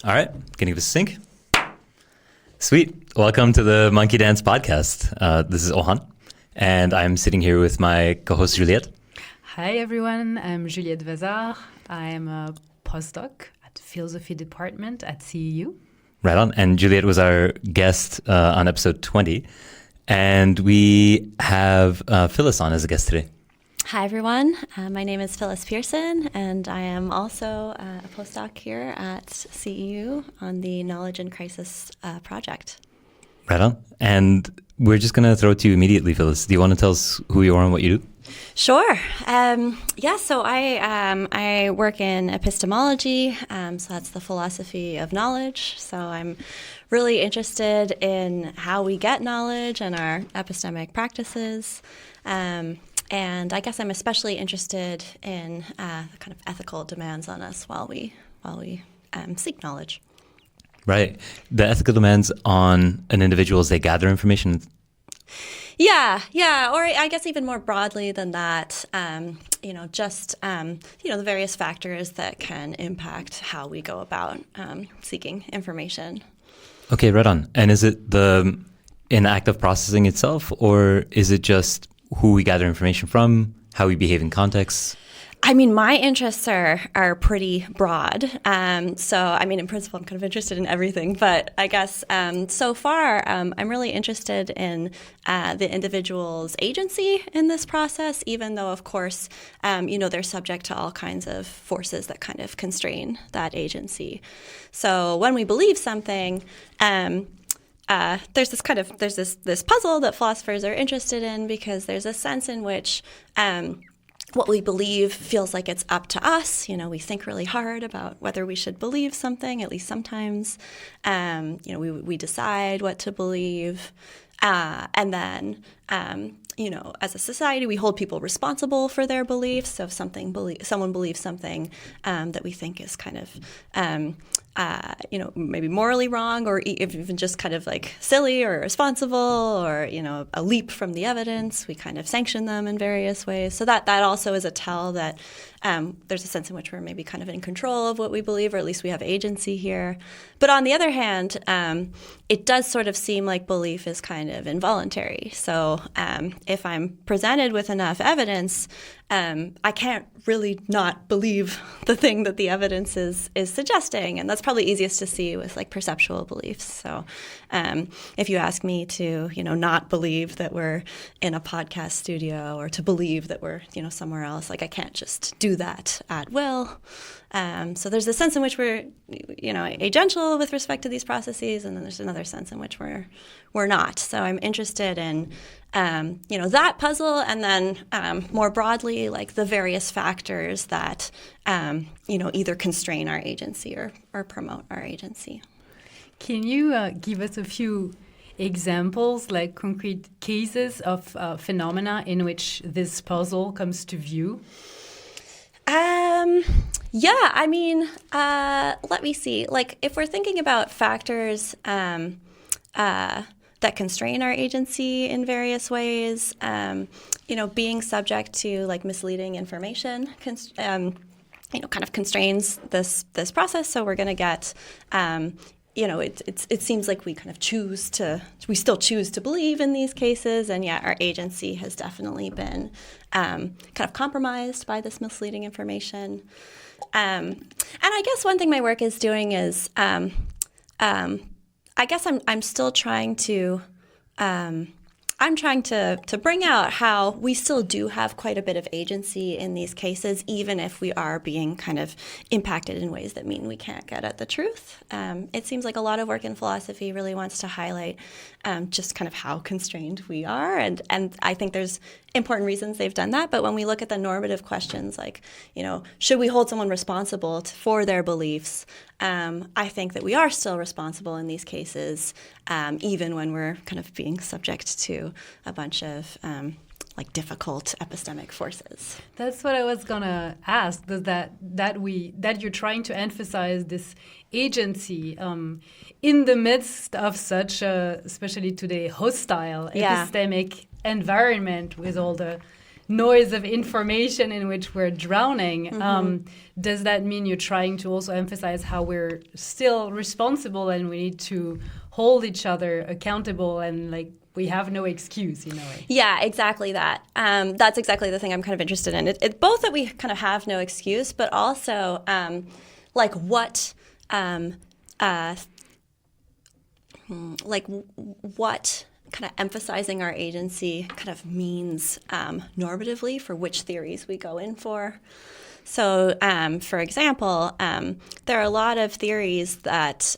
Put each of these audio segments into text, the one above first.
All right, can you give us a sync? Sweet. Welcome to the Monkey Dance podcast. This is Ohan, and I'm sitting here with my co-host Juliette. Hi everyone, I'm Juliette Vazard. I am a postdoc at the philosophy department at CEU. Right on. And Juliette was our guest on episode 20, and we have Phyllis on as a guest today. Hi everyone, my name is Phyllis Pearson, and I am also a postdoc here at CEU on the Knowledge and Crisis project. Right on. And we're just going to throw it to you immediately, Phyllis. Do you want to tell us who you are and what you do? Sure. So I work in epistemology, so that's the philosophy of knowledge. So I'm really interested in how we get knowledge and our epistemic practices. And I guess I'm especially interested in the kind of ethical demands on us while we seek knowledge. Right. The ethical demands on an individual as they gather information. Yeah. Or I guess even more broadly than that, the various factors that can impact how we go about seeking information. Okay, right on. And is it the act of processing itself, or is it just who we gather information from, how we behave in contexts? I mean, my interests are pretty broad. In principle, I'm kind of interested in everything. But I guess so far, I'm really interested in the individual's agency in this process, even though, of course, they're subject to all kinds of forces that kind of constrain that agency. So when we believe something, there's this puzzle that philosophers are interested in, because there's a sense in which what we believe feels like it's up to us. We think really hard about whether we should believe something, at least sometimes. We decide what to believe. And then, as a society, we hold people responsible for their beliefs. So if someone believes something that we think is kind of, maybe morally wrong, or even just kind of like silly or irresponsible, or, a leap from the evidence, we kind of sanction them in various ways. So that also is a tell that there's a sense in which we're maybe kind of in control of what we believe, or at least we have agency here. But on the other hand, it does sort of seem like belief is kind of involuntary. So if I'm presented with enough evidence, I can't really not believe the thing that the evidence is suggesting. And that's probably easiest to see with like perceptual beliefs. So if you ask me to, not believe that we're in a podcast studio, or to believe that we're, somewhere else, like I can't just do that at will. So there's a sense in which we're, agential with respect to these processes, and then there's another sense in which we're not. So I'm interested in, that puzzle, and then more broadly, like the various factors that, either constrain our agency or promote our agency. Can you give us a few examples, like concrete cases of phenomena in which this puzzle comes to view? Let me see. Like, if we're thinking about factors that constrain our agency in various ways, being subject to like misleading information, kind of constrains this process. So we're going to get, it seems like we still choose to believe in these cases, and yet our agency has definitely been kind of compromised by this misleading information. And I guess one thing my work is doing is, I guess I'm still trying to bring out how we still do have quite a bit of agency in these cases, even if we are being kind of impacted in ways that mean we can't get at the truth. It seems like a lot of work in philosophy really wants to highlight just kind of how constrained we are, and I think there's important reasons they've done that. But when we look at the normative questions, like, should we hold someone responsible for their beliefs? I think that we are still responsible in these cases, even when we're kind of being subject to a bunch of difficult epistemic forces. That's what I was gonna ask. Does that you're trying to emphasize this agency in the midst of such a, especially today, hostile epistemic environment with all the noise of information in which we're drowning. Does that mean you're trying to also emphasize how we're still responsible and we need to hold each other accountable and like we have no excuse in a way? Yeah, exactly that. That's exactly the thing I'm kind of interested in. It both that we kind of have no excuse, but also like what kind of emphasizing our agency kind of means normatively for which theories we go in for. So, for example, there are a lot of theories that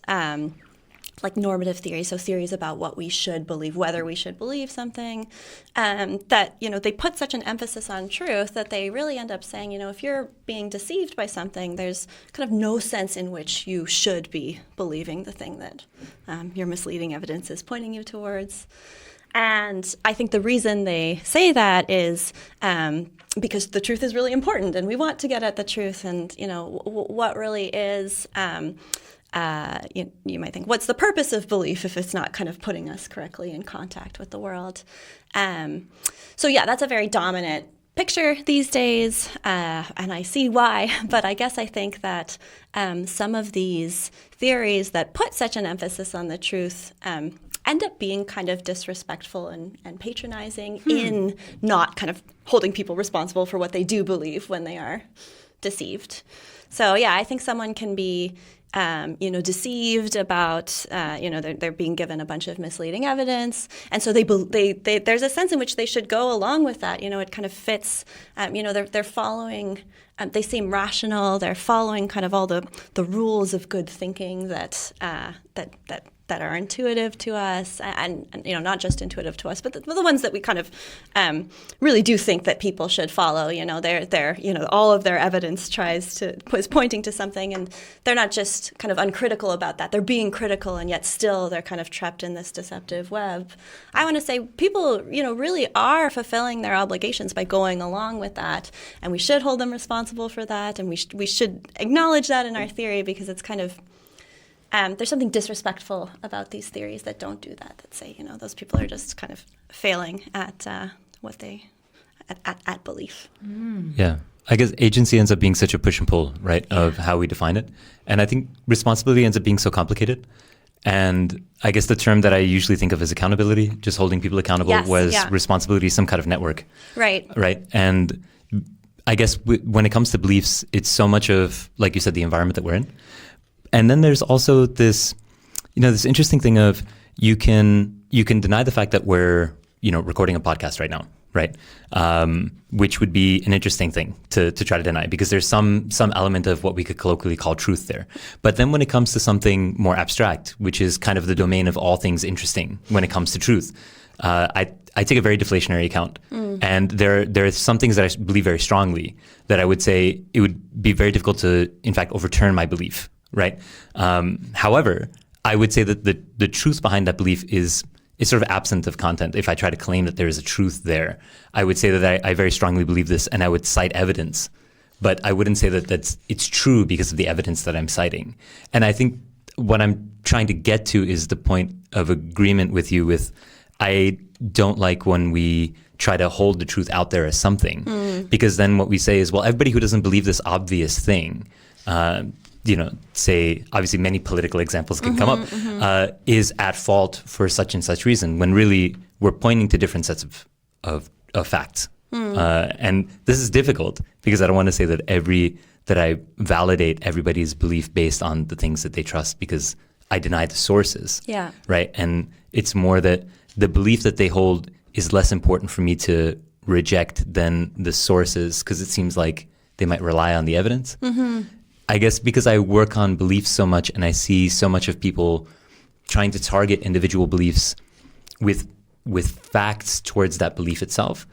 like normative theories, so theories about what we should believe, whether we should believe something, that, they put such an emphasis on truth that they really end up saying, if you're being deceived by something, there's kind of no sense in which you should be believing the thing that your misleading evidence is pointing you towards. And I think the reason they say that is because the truth is really important and we want to get at the truth and, what really is... you might think, what's the purpose of belief if it's not kind of putting us correctly in contact with the world? So yeah, that's a very dominant picture these days, and I see why. But I guess I think that some of these theories that put such an emphasis on the truth end up being kind of disrespectful and patronizing in not kind of holding people responsible for what they do believe when they are deceived. So yeah, I think someone can be deceived about, they're being given a bunch of misleading evidence. And so there's a sense in which they should go along with that. It kind of fits, they're following, they seem rational. They're following kind of all the rules of good thinking that are intuitive to us and not just intuitive to us, but the ones that we kind of really do think that people should follow. They're all of their evidence is pointing to something, and they're not just kind of uncritical about that. They're being critical, and yet still they're kind of trapped in this deceptive web. I want to say people, really are fulfilling their obligations by going along with that, and we should hold them responsible for that, and we should acknowledge that in our theory because it's kind of there's something disrespectful about these theories that don't do that say, those people are just kind of failing at at belief. Yeah. I guess agency ends up being such a push and pull, right, of how we define it. And I think responsibility ends up being so complicated. And I guess the term that I usually think of as accountability, just holding people accountable, responsibility, some kind of network. Right. Right. And I guess when it comes to beliefs, it's so much of, like you said, the environment that we're in. And then there's also this, this interesting thing of you can deny the fact that we're, recording a podcast right now, right? Which would be an interesting thing to try to deny because there's some element of what we could colloquially call truth there. But then when it comes to something more abstract, which is kind of the domain of all things interesting when it comes to truth, I take a very deflationary account. And there are some things that I believe very strongly that I would say it would be very difficult to, in fact, overturn my belief. Right. However, I would say that the truth behind that belief is sort of absent of content. If I try to claim that there is a truth there, I would say that I very strongly believe this and I would cite evidence, but I wouldn't say that it's true because of the evidence that I'm citing. And I think what I'm trying to get to is the point of agreement with you with I don't like when we try to hold the truth out there as something because then what we say is, well, everybody who doesn't believe this obvious thing, say, obviously many political examples can come up, is at fault for such and such reason, when really we're pointing to different sets of facts. And this is difficult because I don't want to say that I validate everybody's belief based on the things that they trust because I deny the sources. Yeah. Right. And it's more that the belief that they hold is less important for me to reject than the sources because it seems like they might rely on the evidence. I guess because I work on beliefs so much and I see so much of people trying to target individual beliefs with facts towards that belief itself,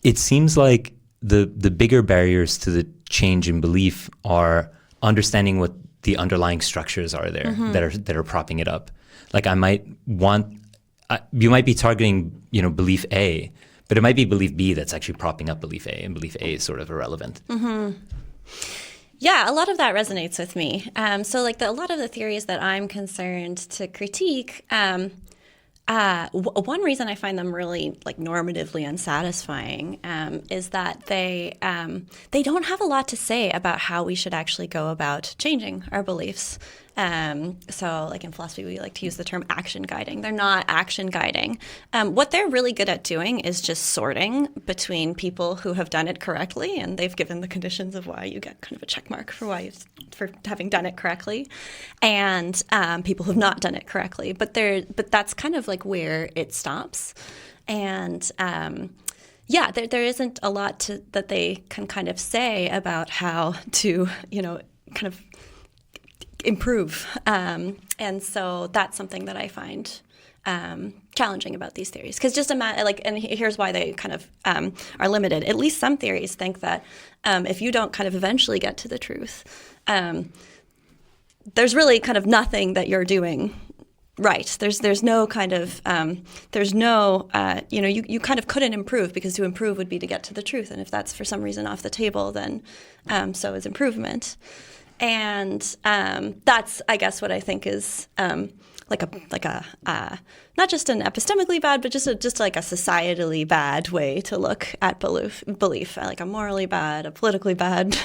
it seems like the bigger barriers to the change in belief are understanding what the underlying structures are there that are propping it up. Like you might be targeting, belief A, but it might be belief B that's actually propping up belief A, and belief A is sort of irrelevant. Yeah, a lot of that resonates with me. So a lot of the theories that I'm concerned to critique, One reason I find them really like normatively unsatisfying is that they don't have a lot to say about how we should actually go about changing our beliefs. So like in philosophy, we like to use the term action guiding. They're not action guiding. What they're really good at doing is just sorting between people who have done it correctly, and they've given the conditions of why you get kind of a check mark for having done it correctly, and people who've not done it correctly. But that's kind of like where it stops. And there isn't a lot that they can kind of say about how to, kind of improve. And so that's something that I find challenging about these theories. Because just imagine, and here's why they kind of are limited. At least some theories think that if you don't kind of eventually get to the truth, there's really kind of nothing that you're doing right. There's no kind of, you kind of couldn't improve, because to improve would be to get to the truth. And if that's for some reason off the table, then so is improvement. And that's, I guess, what I think is like a not just an epistemically bad, but just like a societally bad way to look at belief, like a morally bad, a politically bad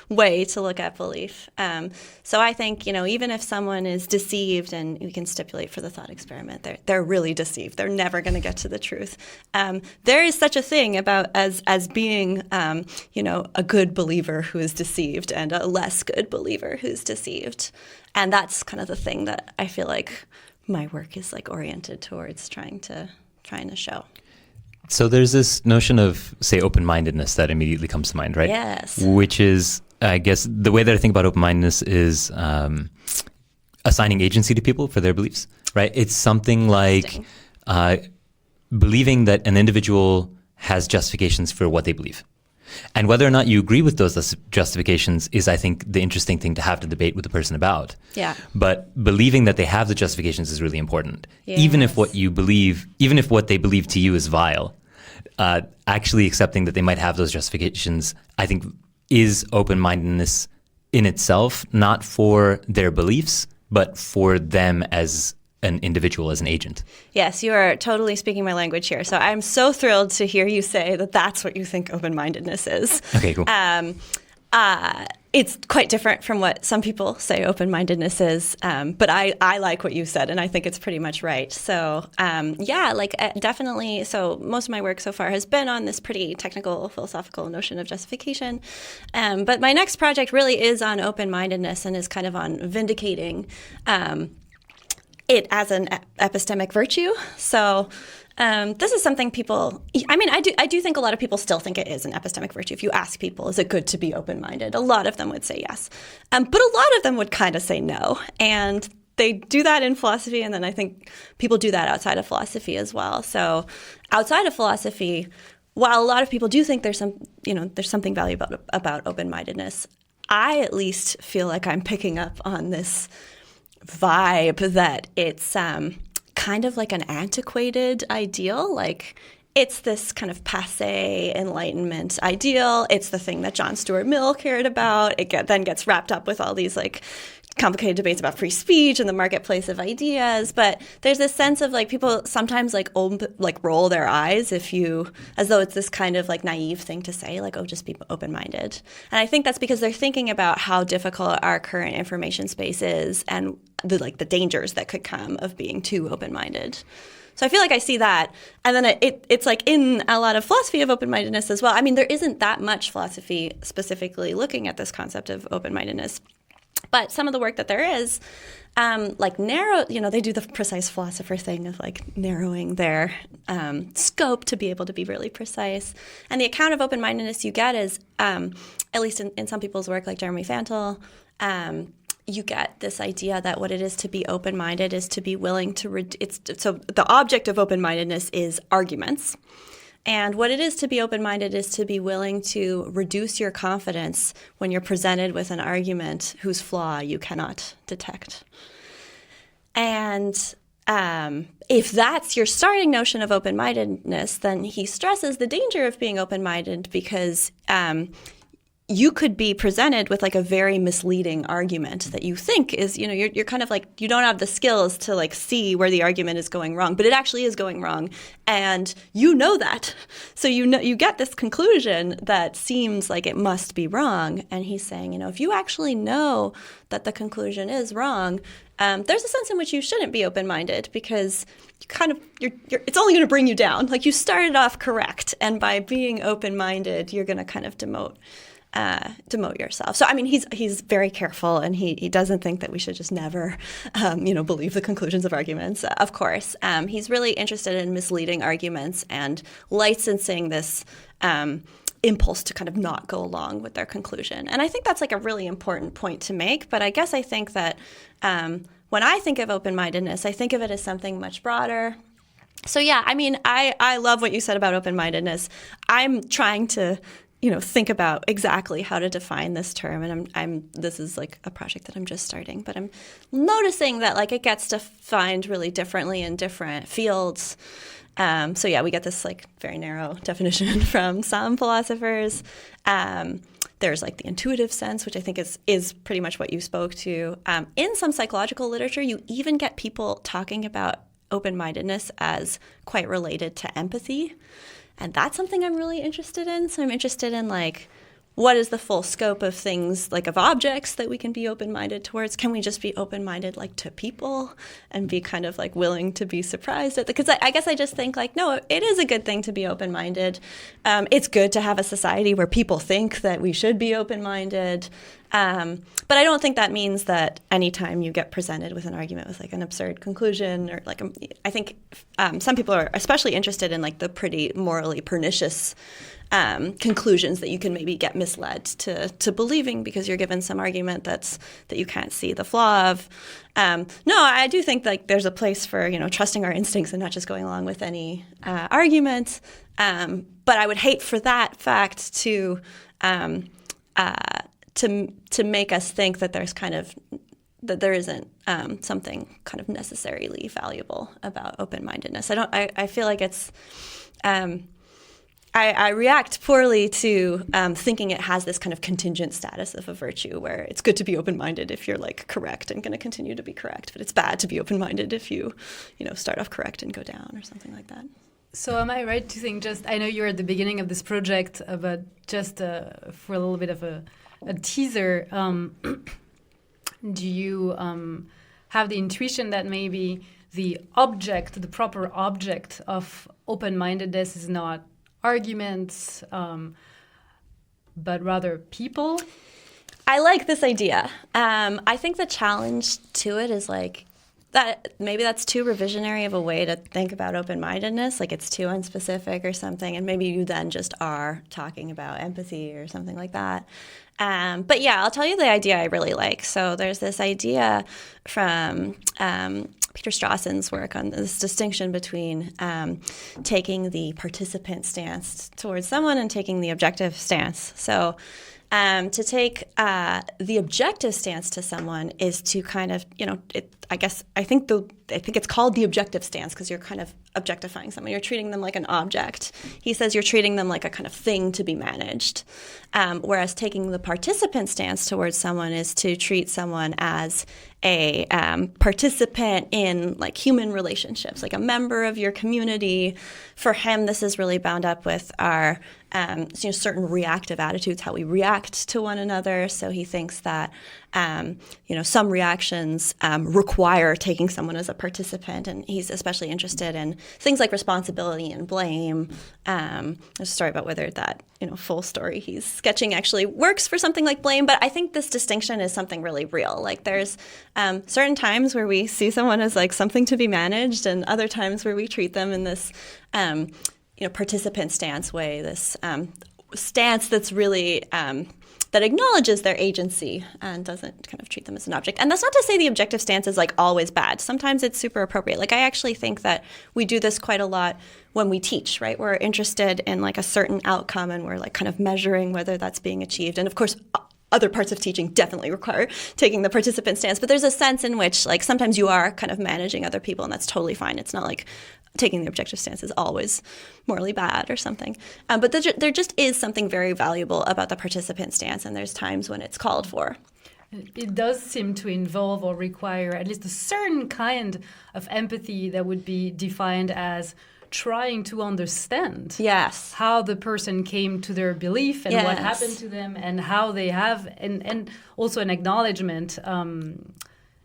way to look at belief. So I think, even if someone is deceived, and we can stipulate for the thought experiment, they're really deceived. They're never going to get to the truth. There is such a thing about as being, a good believer who is deceived and a less good believer who's deceived. And that's kind of the thing that I feel like my work is like oriented towards trying to show. So there's this notion of, say, open-mindedness that immediately comes to mind, right? Yes. Which is, I guess, the way that I think about open-mindedness is assigning agency to people for their beliefs, right? It's something like believing that an individual has justifications for what they believe. And whether or not you agree with those justifications is, I think, the interesting thing to have to debate with the person about. Yeah. But believing that they have the justifications is really important. Yes. Even if what they believe to you is vile, actually accepting that they might have those justifications, I think, is open-mindedness in itself, not for their beliefs, but for them as an individual, as an agent. Yes, you are totally speaking my language here. So I'm so thrilled to hear you say that that's what you think open-mindedness is. Okay, cool. It's quite different from what some people say open-mindedness is, but I like what you said, and I think it's pretty much right. So definitely. So most of my work so far has been on this pretty technical, philosophical notion of justification. But my next project really is on open-mindedness and is kind of on vindicating it as an epistemic virtue. So this is something I do think a lot of people still think it is an epistemic virtue. If you ask people, is it good to be open-minded? A lot of them would say yes. But a lot of them would kind of say no. And they do that in philosophy, and then I think people do that outside of philosophy as well. So outside of philosophy, while a lot of people do think there's something valuable about open-mindedness, I at least feel like I'm picking up on this vibe that it's kind of like an antiquated ideal. Like, it's this kind of passé Enlightenment ideal. It's the thing that John Stuart Mill cared about. It then gets wrapped up with all these like complicated debates about free speech and the marketplace of ideas. But there's this sense of like people sometimes roll their eyes as though it's this kind of like naive thing to say, like, oh, just be open-minded. And I think that's because they're thinking about how difficult our current information space is and the dangers that could come of being too open-minded. So I feel like I see that. And then it's like in a lot of philosophy of open-mindedness as well. I mean, there isn't that much philosophy specifically looking at this concept of open-mindedness. But some of the work that there is, they do the precise philosopher thing of like narrowing their scope to be able to be really precise. And the account of open-mindedness you get is, at least in some people's work, like Jeremy Fantle, you get this idea that what it is to be open-minded is to be willing to so the object of open-mindedness is arguments. And what it is to be open-minded is to be willing to reduce your confidence when you're presented with an argument whose flaw you cannot detect. And if that's your starting notion of open-mindedness, then he stresses the danger of being open-minded because you could be presented with like a very misleading argument that you think is, you're kind of like, you don't have the skills to like see where the argument is going wrong, but it actually is going wrong. And you know that. So you get this conclusion that seems like it must be wrong. And he's saying, if you actually know that the conclusion is wrong, there's a sense in which you shouldn't be open-minded, because it's only going to bring you down. Like, you started off correct, and by being open-minded, you're going to kind of demote yourself. So, I mean, he's very careful, and he doesn't think that we should just never, believe the conclusions of arguments. Of course, he's really interested in misleading arguments and licensing this impulse to kind of not go along with their conclusion. And I think that's like a really important point to make. But I guess I think that when I think of open-mindedness, I think of it as something much broader. So yeah, I mean, I love what you said about open-mindedness. I'm trying to think about exactly how to define this term, and this is like a project that I'm just starting, but I'm noticing that like it gets defined really differently in different fields. So yeah, we get this like very narrow definition from some philosophers. There's like the intuitive sense, which I think is pretty much what you spoke to. In some psychological literature, you even get people talking about open-mindedness as quite related to empathy. And that's something I'm really interested in. So I'm interested in like, what is the full scope of things, like of objects that we can be open-minded towards? Can we just be open-minded like to people and be kind of like willing to be surprised at because I guess I just think like, no, it is a good thing to be open-minded. It's good to have a society where people think that we should be open-minded. But I don't think that means that anytime you get presented with an argument with like an absurd conclusion or like, I think some people are especially interested in like the pretty morally pernicious conclusions that you can maybe get misled to believing because you're given some argument that you can't see the flaw of. No, I do think like there's a place for trusting our instincts and not just going along with any argument. But I would hate for that fact to make us think that there's kind of that there isn't something kind of necessarily valuable about open-mindedness. I feel like it's. I react poorly to thinking it has this kind of contingent status of a virtue where it's good to be open-minded if you're like correct and going to continue to be correct, but it's bad to be open-minded if you start off correct and go down or something like that. So am I right to think I know you're at the beginning of this project, but just for a little bit of a teaser, do you have the intuition that maybe the proper object of open-mindedness is not arguments, but rather people? I like this idea. I think the challenge to it is like that maybe that's too revisionary of a way to think about open-mindedness, like it's too unspecific or something, and maybe you then just are talking about empathy or something like that. But yeah, I'll tell you the idea I really like. So there's this idea from Peter Strawson's work on this distinction between taking the participant stance towards someone and taking the objective stance. So to take the objective stance to someone is to kind of, I think it's called the objective stance because you're kind of objectifying someone. You're treating them like an object. He says you're treating them like a kind of thing to be managed. Whereas taking the participant stance towards someone is to treat someone as a participant in like human relationships, like a member of your community. For him, this is really bound up with our certain reactive attitudes, how we react to one another. So he thinks that some reactions require taking someone as a participant, and he's especially interested in things like responsibility and blame. There's a story about whether that full story he's sketching actually works for something like blame, but I think this distinction is something really real. Like there's certain times where we see someone as like something to be managed, and other times where we treat them in this participant stance way, this stance that's really that acknowledges their agency and doesn't kind of treat them as an object. And that's not to say the objective stance is like always bad. Sometimes it's super appropriate. Like I actually think that we do this quite a lot when we teach, right? We're interested in like a certain outcome and we're like kind of measuring whether that's being achieved. And of course, other parts of teaching definitely require taking the participant stance, but there's a sense in which like sometimes you are kind of managing other people, and that's totally fine. It's not like taking the objective stance is always morally bad or something. But there just is something very valuable about the participant stance, and there's times when it's called for. It does seem to involve or require at least a certain kind of empathy that would be defined as trying to understand how the person came to their belief and what happened to them and how they have, and also an acknowledgement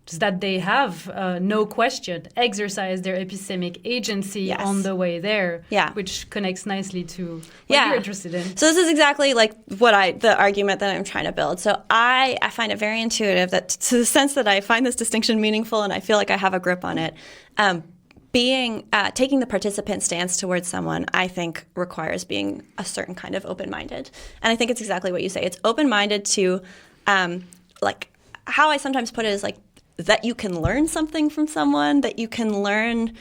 just that they have, no question, exercised their epistemic agency on the way there, which connects nicely to what you're interested in. So this is exactly like the argument that I'm trying to build. So I find it very intuitive that to the sense that I find this distinction meaningful and I feel like I have a grip on it. Taking the participant stance towards someone, I think, requires being a certain kind of open-minded. And I think it's exactly what you say. It's open-minded to, like, how I sometimes put it is like, that you can learn something from someone, that you can learn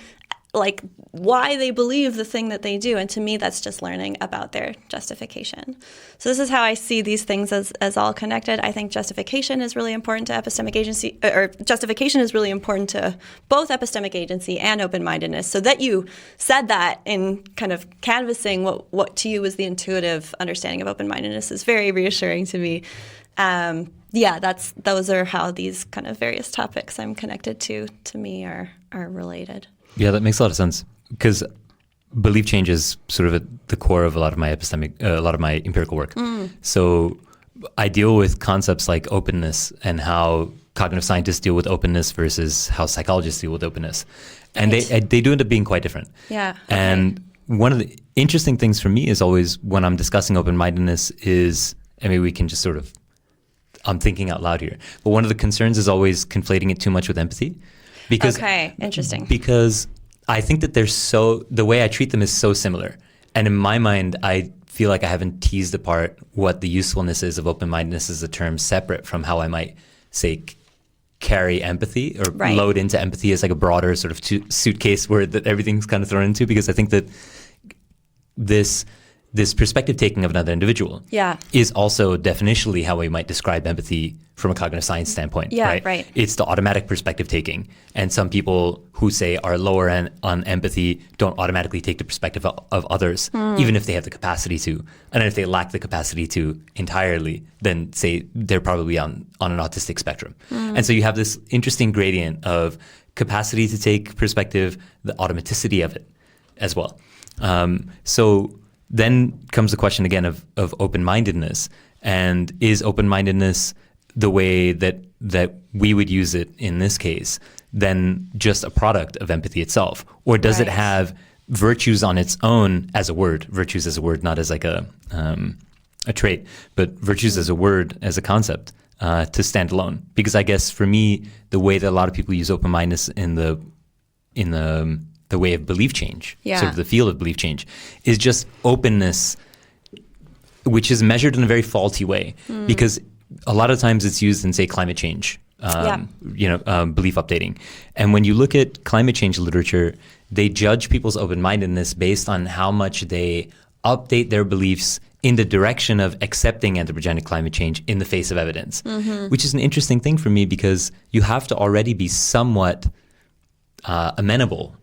like why they believe the thing that they do. And to me, that's just learning about their justification. So this is how I see these things as all connected. I think justification is really important to epistemic agency, or justification is really important to both epistemic agency and open-mindedness. So that you said that in kind of canvassing what to you is the intuitive understanding of open-mindedness is very reassuring to me. Those are how these kind of various topics I'm connected to me are related. Yeah, that makes a lot of sense, because belief change is sort of at the core of a lot of my empirical work. So I deal with concepts like openness and how cognitive scientists deal with openness versus how psychologists deal with openness, and they do end up being quite different. Yeah. And one of the interesting things for me is always when I'm discussing open-mindedness is, I mean, we can just sort of, I'm thinking out loud here, but one of the concerns is always conflating it too much with empathy. Because, interesting. Because I think that the way I treat them is so similar. And in my mind, I feel like I haven't teased apart what the usefulness is of open-mindedness as a term separate from how I might, say, carry empathy or load into empathy as like a broader sort of suitcase word that everything's kind of thrown into. Because I think that this perspective taking of another individual is also definitionally how we might describe empathy from a cognitive science standpoint. Right? It's the automatic perspective taking. And some people who say are lower on empathy don't automatically take the perspective of others, even if they have the capacity to. And if they lack the capacity to entirely, then say they're probably on an autistic spectrum. And so you have this interesting gradient of capacity to take perspective, the automaticity of it as well. So then comes the question again of open-mindedness. And is open-mindedness the way that we would use it in this case, then just a product of empathy itself? Or does it have virtues on its own as a word, virtues as a word, not as like a trait, but virtues as a word, as a concept, to stand alone? Because I guess for me, the way that a lot of people use open-mindedness in the way of belief change, sort of the field of belief change, is just openness, which is measured in a very faulty way, because a lot of times it's used in, say, climate change, belief updating. And when you look at climate change literature, they judge people's open-mindedness based on how much they update their beliefs in the direction of accepting anthropogenic climate change in the face of evidence, which is an interesting thing for me, because you have to already be somewhat amenable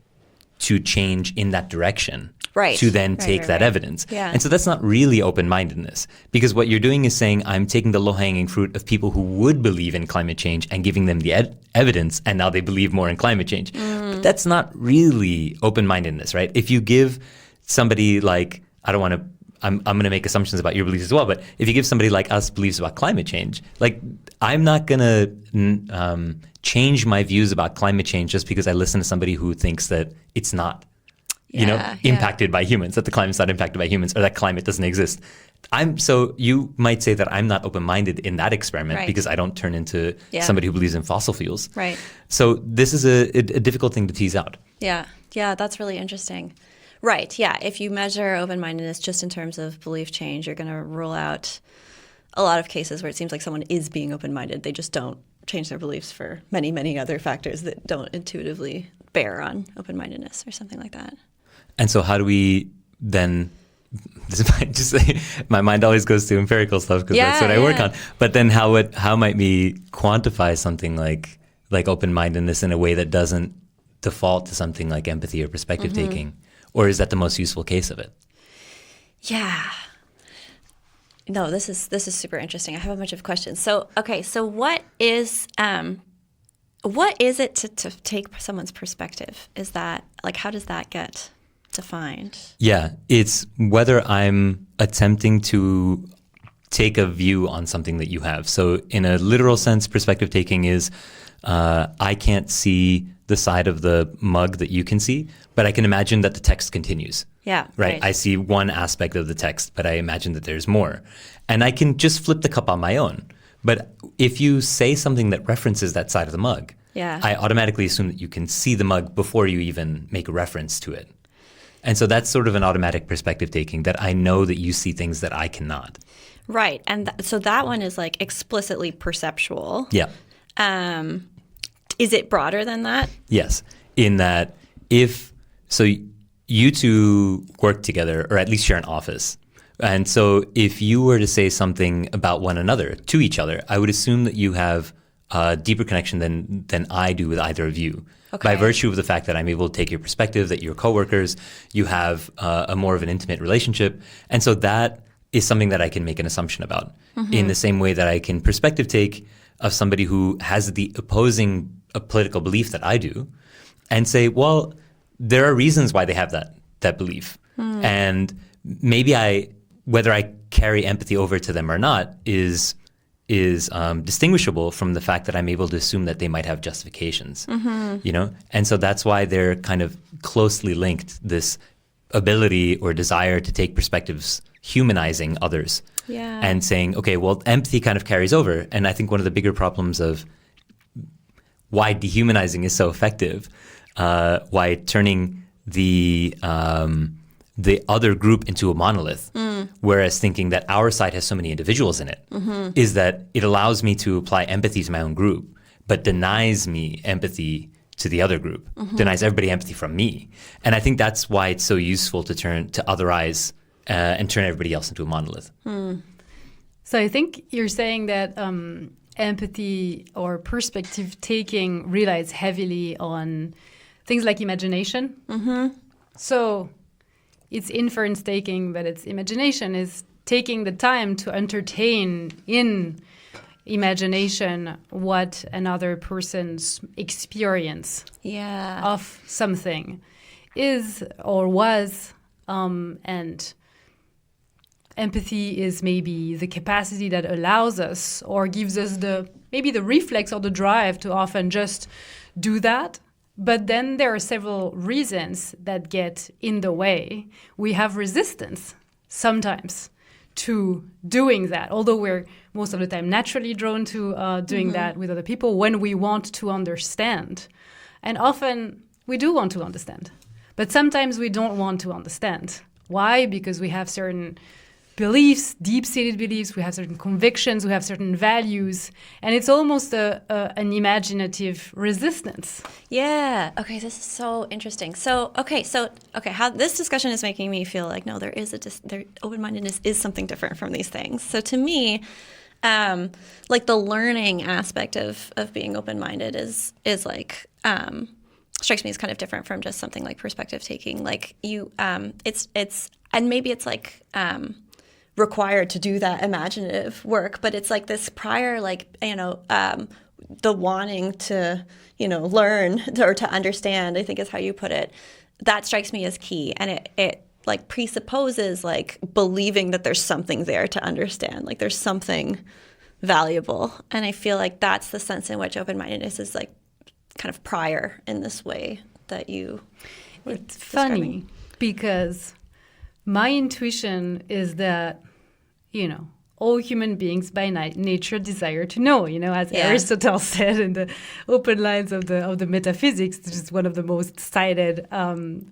to change in that direction to then take that evidence. And so that's not really open-mindedness, because what you're doing is saying, I'm taking the low-hanging fruit of people who would believe in climate change and giving them the evidence, and now they believe more in climate change. But that's not really open-mindedness, right? If you give somebody like, I'm going to make assumptions about your beliefs as well, but if you give somebody like us beliefs about climate change, like, I'm not going to change my views about climate change just because I listen to somebody who thinks that it's not, impacted by humans, that the climate's not impacted by humans, or that climate doesn't exist. So you might say that I'm not open-minded in that experiment because I don't turn into somebody who believes in fossil fuels. So this is a difficult thing to tease out. Yeah, that's really interesting. Right, yeah. If you measure open-mindedness just in terms of belief change, you're going to rule out a lot of cases where it seems like someone is being open-minded. They just don't change their beliefs for many, many other factors that don't intuitively bear on open-mindedness or something like that. And so how do we then, my mind always goes to empirical stuff because that's what I work on. But then how might we quantify something like open-mindedness in a way that doesn't default to something like empathy or perspective taking, or is that the most useful case of it? Yeah. No, this is super interesting. I have a bunch of questions. So, okay, so what is it to take someone's perspective? Is that, like, how does that get defined? Yeah, it's whether I'm attempting to take a view on something that you have. So in a literal sense, perspective taking is I can't see the side of the mug that you can see, but I can imagine that the text continues. Yeah. Right? I see one aspect of the text, but I imagine that there's more. And I can just flip the cup on my own. But if you say something that references that side of the mug, I automatically assume that you can see the mug before you even make a reference to it. And so that's sort of an automatic perspective taking, that I know that you see things that I cannot. Right. And so that one is like explicitly perceptual. Yeah. Is it broader than that? Yes. In that so you two work together, or at least share an office. And so if you were to say something about one another to each other, I would assume that you have a deeper connection than I do with either of you. Okay. By virtue of the fact that I'm able to take your perspective, that you're coworkers, you have a more of an intimate relationship. And so that is something that I can make an assumption about, in the same way that I can perspective take of somebody who has the opposing political belief that I do, and say, well, there are reasons why they have that belief. And maybe whether I carry empathy over to them or not is distinguishable from the fact that I'm able to assume that they might have justifications, you know? And so that's why they're kind of closely linked, this ability or desire to take perspectives humanizing others and saying, okay, well, empathy kind of carries over. And I think one of the bigger problems of why dehumanizing is so effective, why turning the other group into a monolith, whereas thinking that our side has so many individuals in it, is that it allows me to apply empathy to my own group, but denies me empathy to the other group, denies everybody empathy from me. And I think that's why it's so useful to otherize and turn everybody else into a monolith. So I think you're saying that empathy or perspective taking relies heavily on things like imagination. So it's inference taking, but it's imagination is taking the time to entertain in imagination what another person's experience of something is or was, and empathy is maybe the capacity that allows us or gives us maybe the reflex or the drive to often just do that. But then there are several reasons that get in the way. We have resistance sometimes to doing that, although we're most of the time naturally drawn to doing that with other people when we want to understand. And often we do want to understand, but sometimes we don't want to understand. Why? Because we have certain beliefs, deep-seated beliefs, we have certain convictions, we have certain values, and it's almost an imaginative resistance. Yeah. Okay, this is so interesting. So, how this discussion is making me feel like, no, open-mindedness is something different from these things. So to me, like the learning aspect of being open-minded is like, strikes me as kind of different from just something like perspective taking. Like and maybe it's like, required to do that imaginative work, but it's like this prior, like, the wanting to, learn or to understand, I think is how you put it. That strikes me as key. And it like presupposes like believing that there's something there to understand, like there's something valuable. And I feel like that's the sense in which open-mindedness is like kind of prior in this way that you were It's funny because my intuition is that, all human beings by nature desire to know, as Aristotle said in the open lines of the metaphysics, which is one of the most cited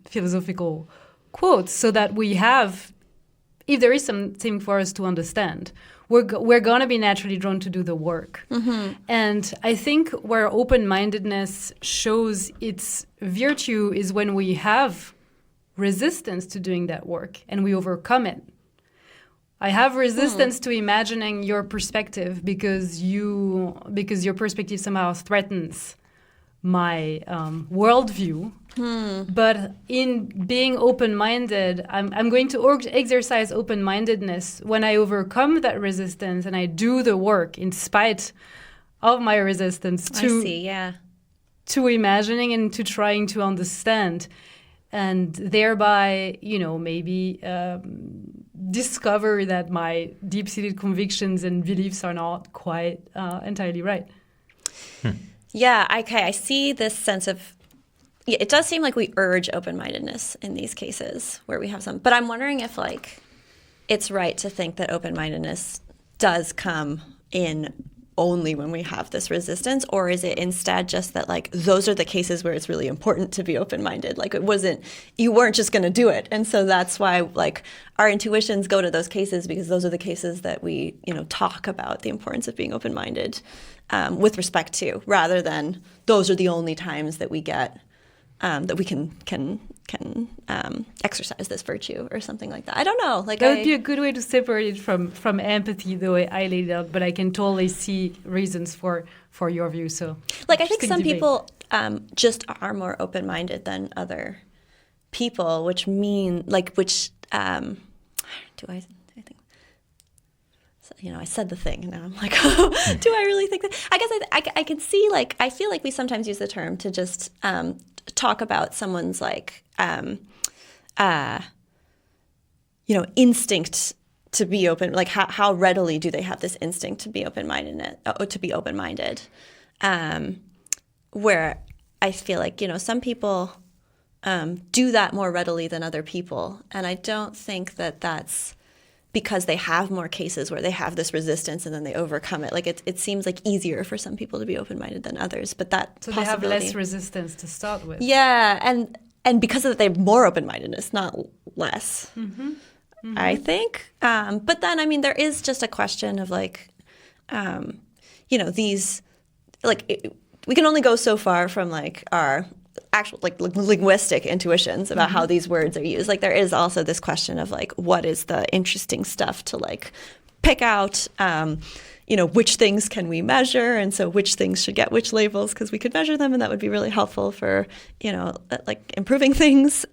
philosophical quotes, so that we have, if there is something for us to understand, we're going to be naturally drawn to do the work. And I think where open-mindedness shows its virtue is when we have resistance to doing that work and we overcome it. I have resistance to imagining your perspective because your perspective somehow threatens my worldview. But in being open-minded, I'm going to exercise open-mindedness when I overcome that resistance and I do the work in spite of my resistance to imagining and to trying to understand, and thereby, maybe discover that my deep-seated convictions and beliefs are not quite entirely right. Yeah, okay, I see this sense of, it does seem like we urge open-mindedness in these cases where we have some, but I'm wondering if it's right to think that open-mindedness does come in only when we have this resistance, or is it instead just that those are the cases where it's really important to be open-minded? You weren't just going to do it. And so that's why our intuitions go to those cases, because those are the cases that we, talk about the importance of being open-minded with respect to, rather than those are the only times that we get that we can exercise this virtue or something like that. I don't know. That would be a good way to separate it from empathy, the way I laid it out. But I can totally see reasons for your view. So, I think some people just are more open-minded than other people, which mean I think. I said the thing, and now I'm like, oh, do I really think that? I guess I can see, I feel like we sometimes use the term to just talk about someone's instinct to be open, how readily do they have this instinct to be open-minded, where I feel like, some people do that more readily than other people, and I don't think that that's because they have more cases where they have this resistance and then they overcome it. It seems easier for some people to be open-minded than others, but that so they have less resistance to start with. Yeah, and because of that, they have more open-mindedness, not less. Mm-hmm. Mm-hmm. I think. But then, there is just a question of these, we can only go so far from our actual linguistic intuitions about how these words are used. There is also this question of what is the interesting stuff to pick out, which things can we measure, and so which things should get which labels, because we could measure them and that would be really helpful for improving things.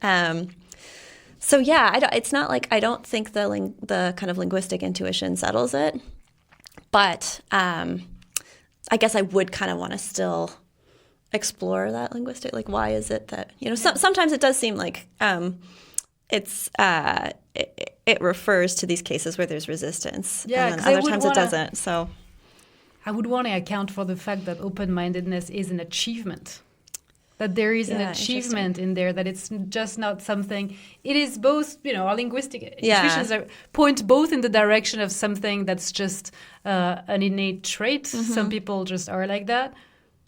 So yeah, it's not I don't think the kind of linguistic intuition settles it, but I guess I would kind of want to still explore that linguistic, why is it that sometimes it does seem it's it refers to these cases where there's resistance, and then other times it doesn't. So I would want to account for the fact that open-mindedness is an achievement, that there is an achievement in there, that it's just not something. It is both, our linguistic intuitions point both in the direction of something that's just an innate trait. Mm-hmm. Some people just are like that.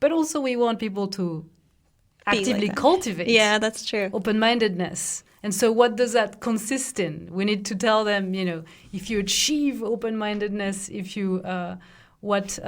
But also we want people to actively cultivate. Yeah, that's true. Open-mindedness. And so what does that consist in? We need to tell them, if you achieve open-mindedness, if you what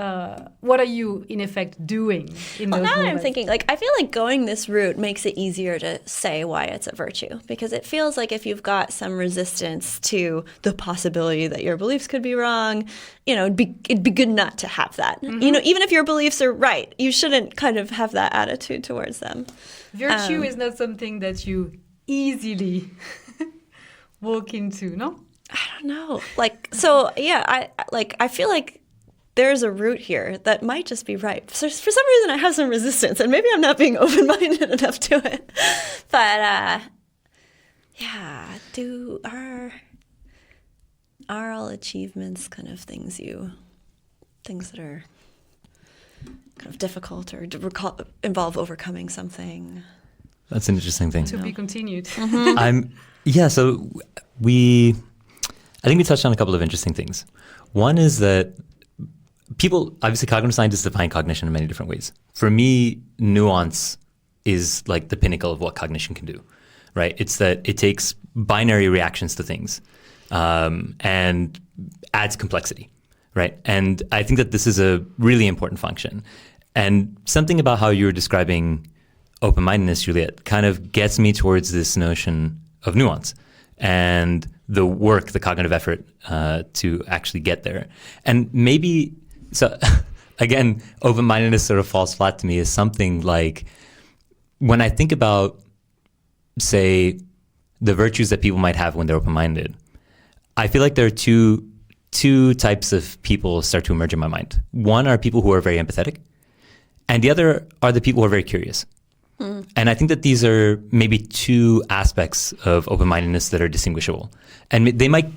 are you in effect doing in those now moments? I'm thinking I feel like going this route makes it easier to say why it's a virtue, because it feels like if you've got some resistance to the possibility that your beliefs could be wrong, it'd be good not to have that. Mm-hmm. Even if your beliefs are right, you shouldn't kind of have that attitude towards them. Virtue is not something that you easily walk into, no? I don't know. I feel like there's a route here that might just be right. So for some reason, I have some resistance, and maybe I'm not being open-minded enough to it. But are all achievements kind of things that are kind of difficult or involve overcoming something? That's an interesting thing. To be continued. Mm-hmm. So I think we touched on a couple of interesting things. One is that people, obviously cognitive scientists define cognition in many different ways. For me, nuance is the pinnacle of what cognition can do, right? It's that it takes binary reactions to things and adds complexity, right? And I think that this is a really important function. And something about how you were describing open-mindedness, Juliette, kind of gets me towards this notion of nuance and the work, the cognitive effort to actually get there. And maybe, so again, open-mindedness sort of falls flat to me as something like when I think about, say, the virtues that people might have when they're open-minded, I feel like there are two types of people start to emerge in my mind. One are people who are very empathetic, and the other are the people who are very curious. And I think that these are maybe two aspects of open-mindedness that are distinguishable, and they might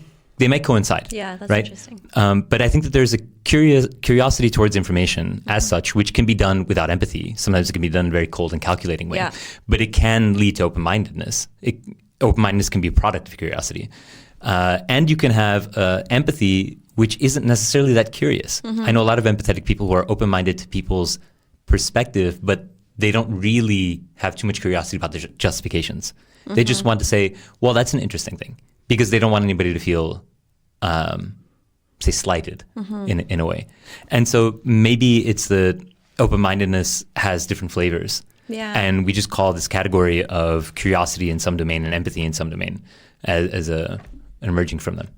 coincide. Yeah, that's right? interesting. But I think that there's a curiosity towards information as such, which can be done without empathy. Sometimes it can be done in a very cold and calculating way. Yeah. But it can lead to open-mindedness. Open-mindedness can be a product of curiosity. And you can have empathy, which isn't necessarily that curious. I know a lot of empathetic people who are open-minded to people's perspective, but they don't really have too much curiosity about their justifications. They just want to say, well, that's an interesting thing, because they don't want anybody to feel, say, slighted in a way. And so maybe it's the open-mindedness has different flavors. Yeah. And we just call this category of curiosity in some domain and empathy in some domain as an emerging from them.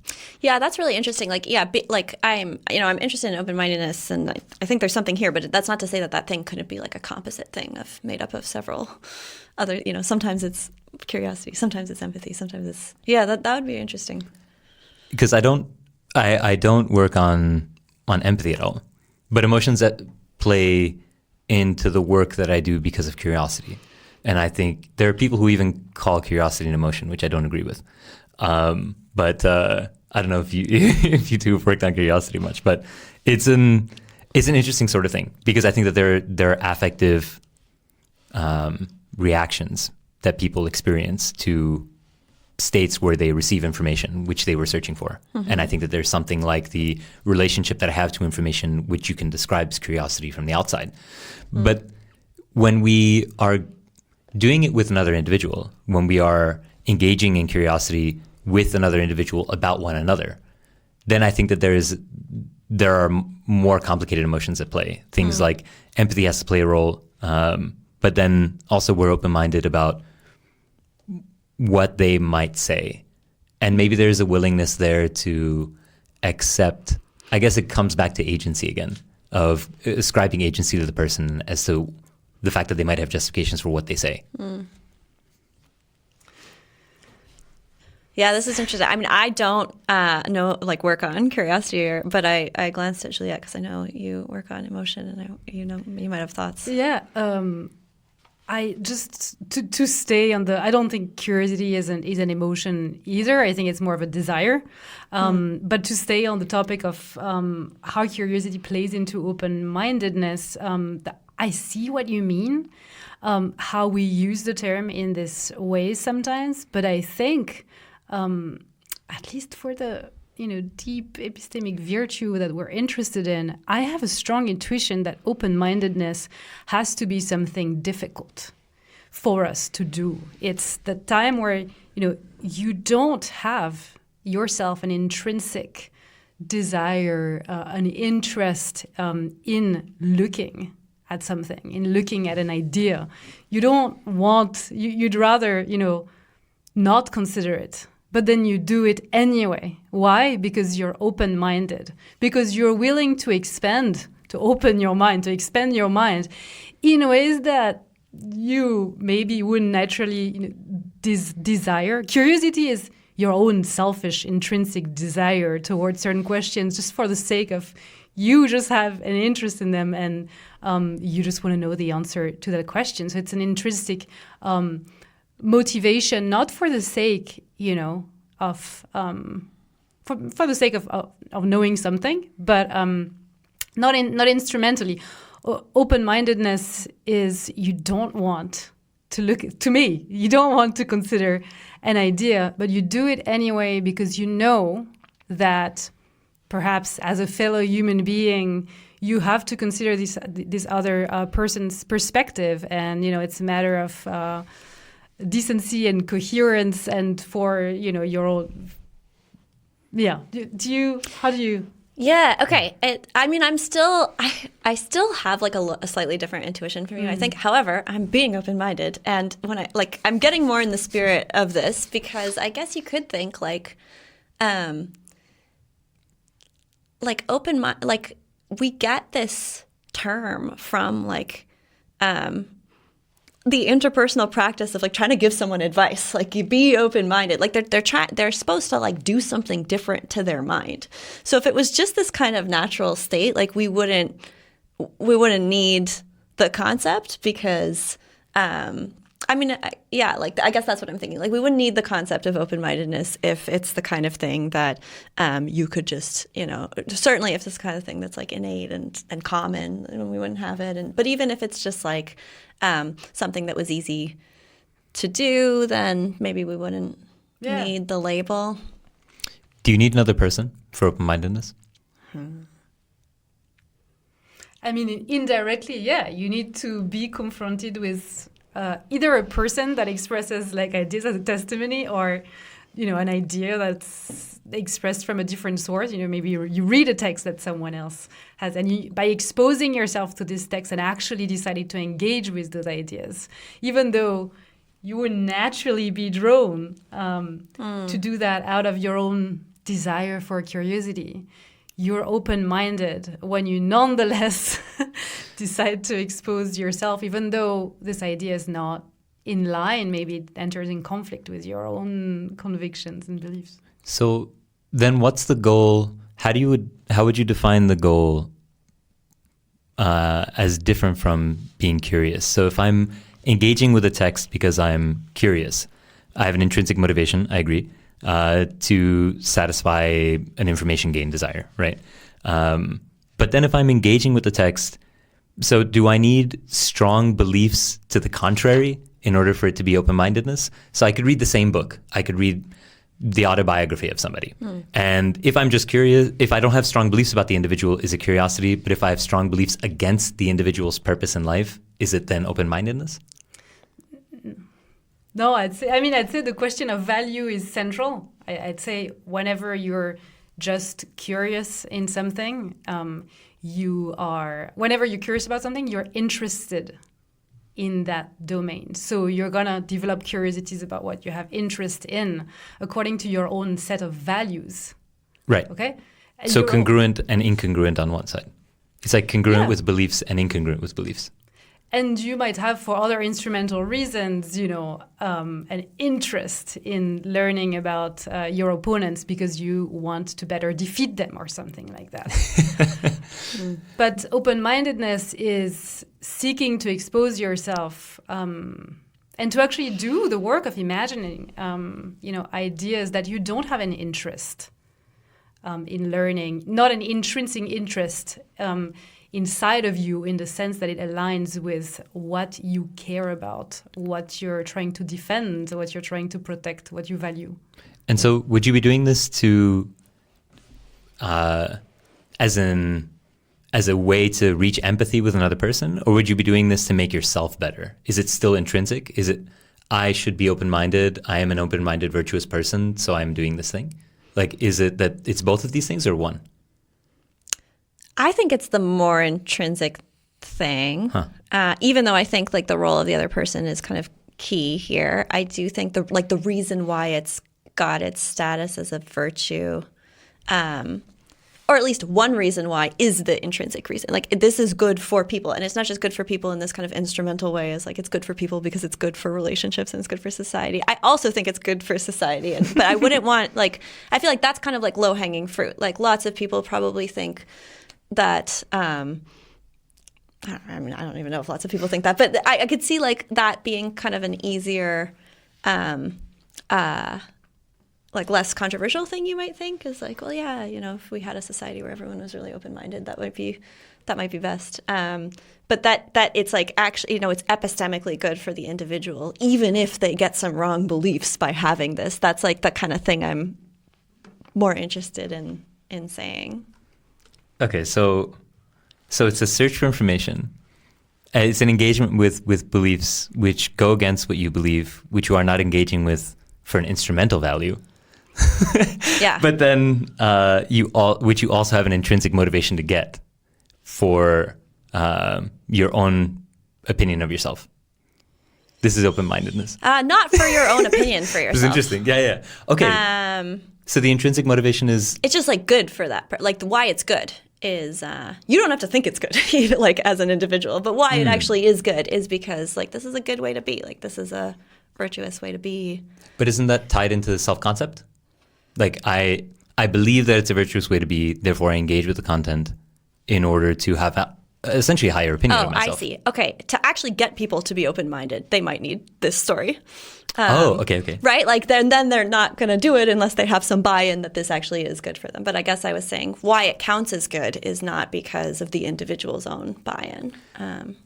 Yeah, that's really interesting. Like, yeah, I'm interested in open-mindedness, and I think there's something here, but that's not to say that thing couldn't be like a composite thing made up of several other, sometimes it's curiosity, sometimes it's empathy, sometimes it's, that would be interesting. Because I don't work on empathy at all, but emotions that play into the work that I do because of curiosity. And I think there are people who even call curiosity an emotion, which I don't agree with. But I don't know if you two have worked on curiosity much, but it's an interesting sort of thing, because I think that there are affective reactions that people experience to states where they receive information which they were searching for. And I think that there's something like the relationship that I have to information which you can describe as curiosity from the outside. But when we are doing it with another individual, when we are engaging in curiosity with another individual about one another, then I think that there are more complicated emotions at play. Things like empathy has to play a role, but then also we're open-minded about what they might say. And maybe there's a willingness there to accept, I guess it comes back to agency again, of ascribing agency to the person as to the fact that they might have justifications for what they say. Yeah, this is interesting. I mean, I don't work on curiosity, but I glanced at Juliette because I know you work on emotion, and you might have thoughts. Yeah, I just to stay on I don't think curiosity is an emotion either. I think it's more of a desire. But to stay on the topic of how curiosity plays into open-mindedness, I see what you mean, how we use the term in this way sometimes. But I think, at least for the deep epistemic virtue that we're interested in, I have a strong intuition that open-mindedness has to be something difficult for us to do. It's the time where, you don't have yourself an intrinsic desire, an interest in looking at something, in looking at an idea. You don't want, you'd rather, not consider it. But then you do it anyway. Why? Because you're open-minded. Because you're willing to expand, to open your mind, to expand your mind in ways that you maybe wouldn't naturally desire. Curiosity is your own selfish, intrinsic desire towards certain questions just for the sake of you just have an interest in them, and you just want to know the answer to that question. So it's an intrinsic motivation, not for the sake, of for the sake of knowing something, but not instrumentally. Open-mindedness is you don't want to look to me. You don't want to consider an idea, but you do it anyway because you know that perhaps as a fellow human being, you have to consider this other person's perspective, and it's a matter of decency and coherence, and for your own. Yeah. How do you? Yeah. Okay. I still have like a slightly different intuition from you. I think, however, I'm being open-minded, and when I'm getting more in the spirit of this, because I guess you could think we get this term from like the interpersonal practice of like trying to give someone advice, like you be open-minded. Like they're supposed to like do something different to their mind. So if it was just this kind of natural state, like we wouldn't need the concept because like I guess that's what I'm thinking. Like we wouldn't need the concept of open-mindedness if it's the kind of thing that you could just, certainly if it's the kind of thing that's like innate and common, we wouldn't have it. But even if it's just like something that was easy to do, then maybe we wouldn't need the label. Do you need another person for open-mindedness? I mean, indirectly, yeah. You need to be confronted with either a person that expresses like ideas as a testimony, or an idea that's expressed from a different source. Maybe you read a text that someone else has, and by exposing yourself to this text and actually decided to engage with those ideas, even though you would naturally be drawn to do that out of your own desire for curiosity. You're open-minded when you nonetheless decide to expose yourself, even though this idea is not in line, maybe it enters in conflict with your own convictions and beliefs. So then what's the goal? How would you define the goal as different from being curious? So if I'm engaging with a text because I'm curious, I have an intrinsic motivation, I agree, to satisfy an information gain desire, right? But then if I'm engaging with the text, so do I need strong beliefs to the contrary in order for it to be open-mindedness? So I could read the same book. I could read the autobiography of somebody. And if I'm just curious, if I don't have strong beliefs about the individual, is it curiosity? But if I have strong beliefs against the individual's purpose in life, is it then open-mindedness? No, I'd say the question of value is central. I'd say whenever you're just curious in something, whenever you're curious about something, you're interested in that domain. So you're going to develop curiosities about what you have interest in according to your own set of values. Right. Okay? And so congruent and incongruent on one side. It's like congruent with beliefs and incongruent with beliefs. And you might have, for other instrumental reasons, an interest in learning about your opponents because you want to better defeat them or something like that. But open-mindedness is seeking to expose yourself and to actually do the work of imagining, ideas that you don't have an interest in learning, not an intrinsic interest inside of you, in the sense that it aligns with what you care about, what you're trying to defend, what you're trying to protect, what you value. And so would you be doing this to, as a way to reach empathy with another person? Or would you be doing this to make yourself better? Is it still intrinsic? Is it, I should be open-minded, I am an open-minded, virtuous person, so I'm doing this thing? Like, is it that it's both of these things or one? I think it's the more intrinsic thing, even though I think like the role of the other person is kind of key here. I do think the reason why it's got its status as a virtue, or at least one reason why, is the intrinsic reason. Like, this is good for people, and it's not just good for people in this kind of instrumental way. It's like it's good for people because it's good for relationships and it's good for society. I also think it's good for society, but I wouldn't want I feel like that's kind of like low hanging fruit. Like lots of people probably think that I don't even know if lots of people think that, but I could see like that being kind of an easier, like less controversial thing you might think is like, well, yeah, if we had a society where everyone was really open-minded, that might be best. But that it's like actually, it's epistemically good for the individual, even if they get some wrong beliefs by having this. That's like the kind of thing I'm more interested in saying. Okay, so it's a search for information. It's an engagement with beliefs which go against what you believe, which you are not engaging with for an instrumental value. Yeah. But then which you also have an intrinsic motivation to get for your own opinion of yourself. This is open-mindedness. Not for your own opinion for yourself. It's interesting. Yeah. Okay. So the intrinsic motivation is... It's just like good for that. Like why it's good is you don't have to think it's good, like as an individual, but why it actually is good is because like this is a good way to be, like this is a virtuous way to be. But isn't that tied into the self-concept? Like I believe that it's a virtuous way to be, therefore I engage with the content in order to have essentially a higher opinion of myself. I see. Okay, to actually get people to be open-minded, they might need this story. Okay. Right? Like then they're not going to do it unless they have some buy-in that this actually is good for them. But I guess I was saying why it counts as good is not because of the individual's own buy-in.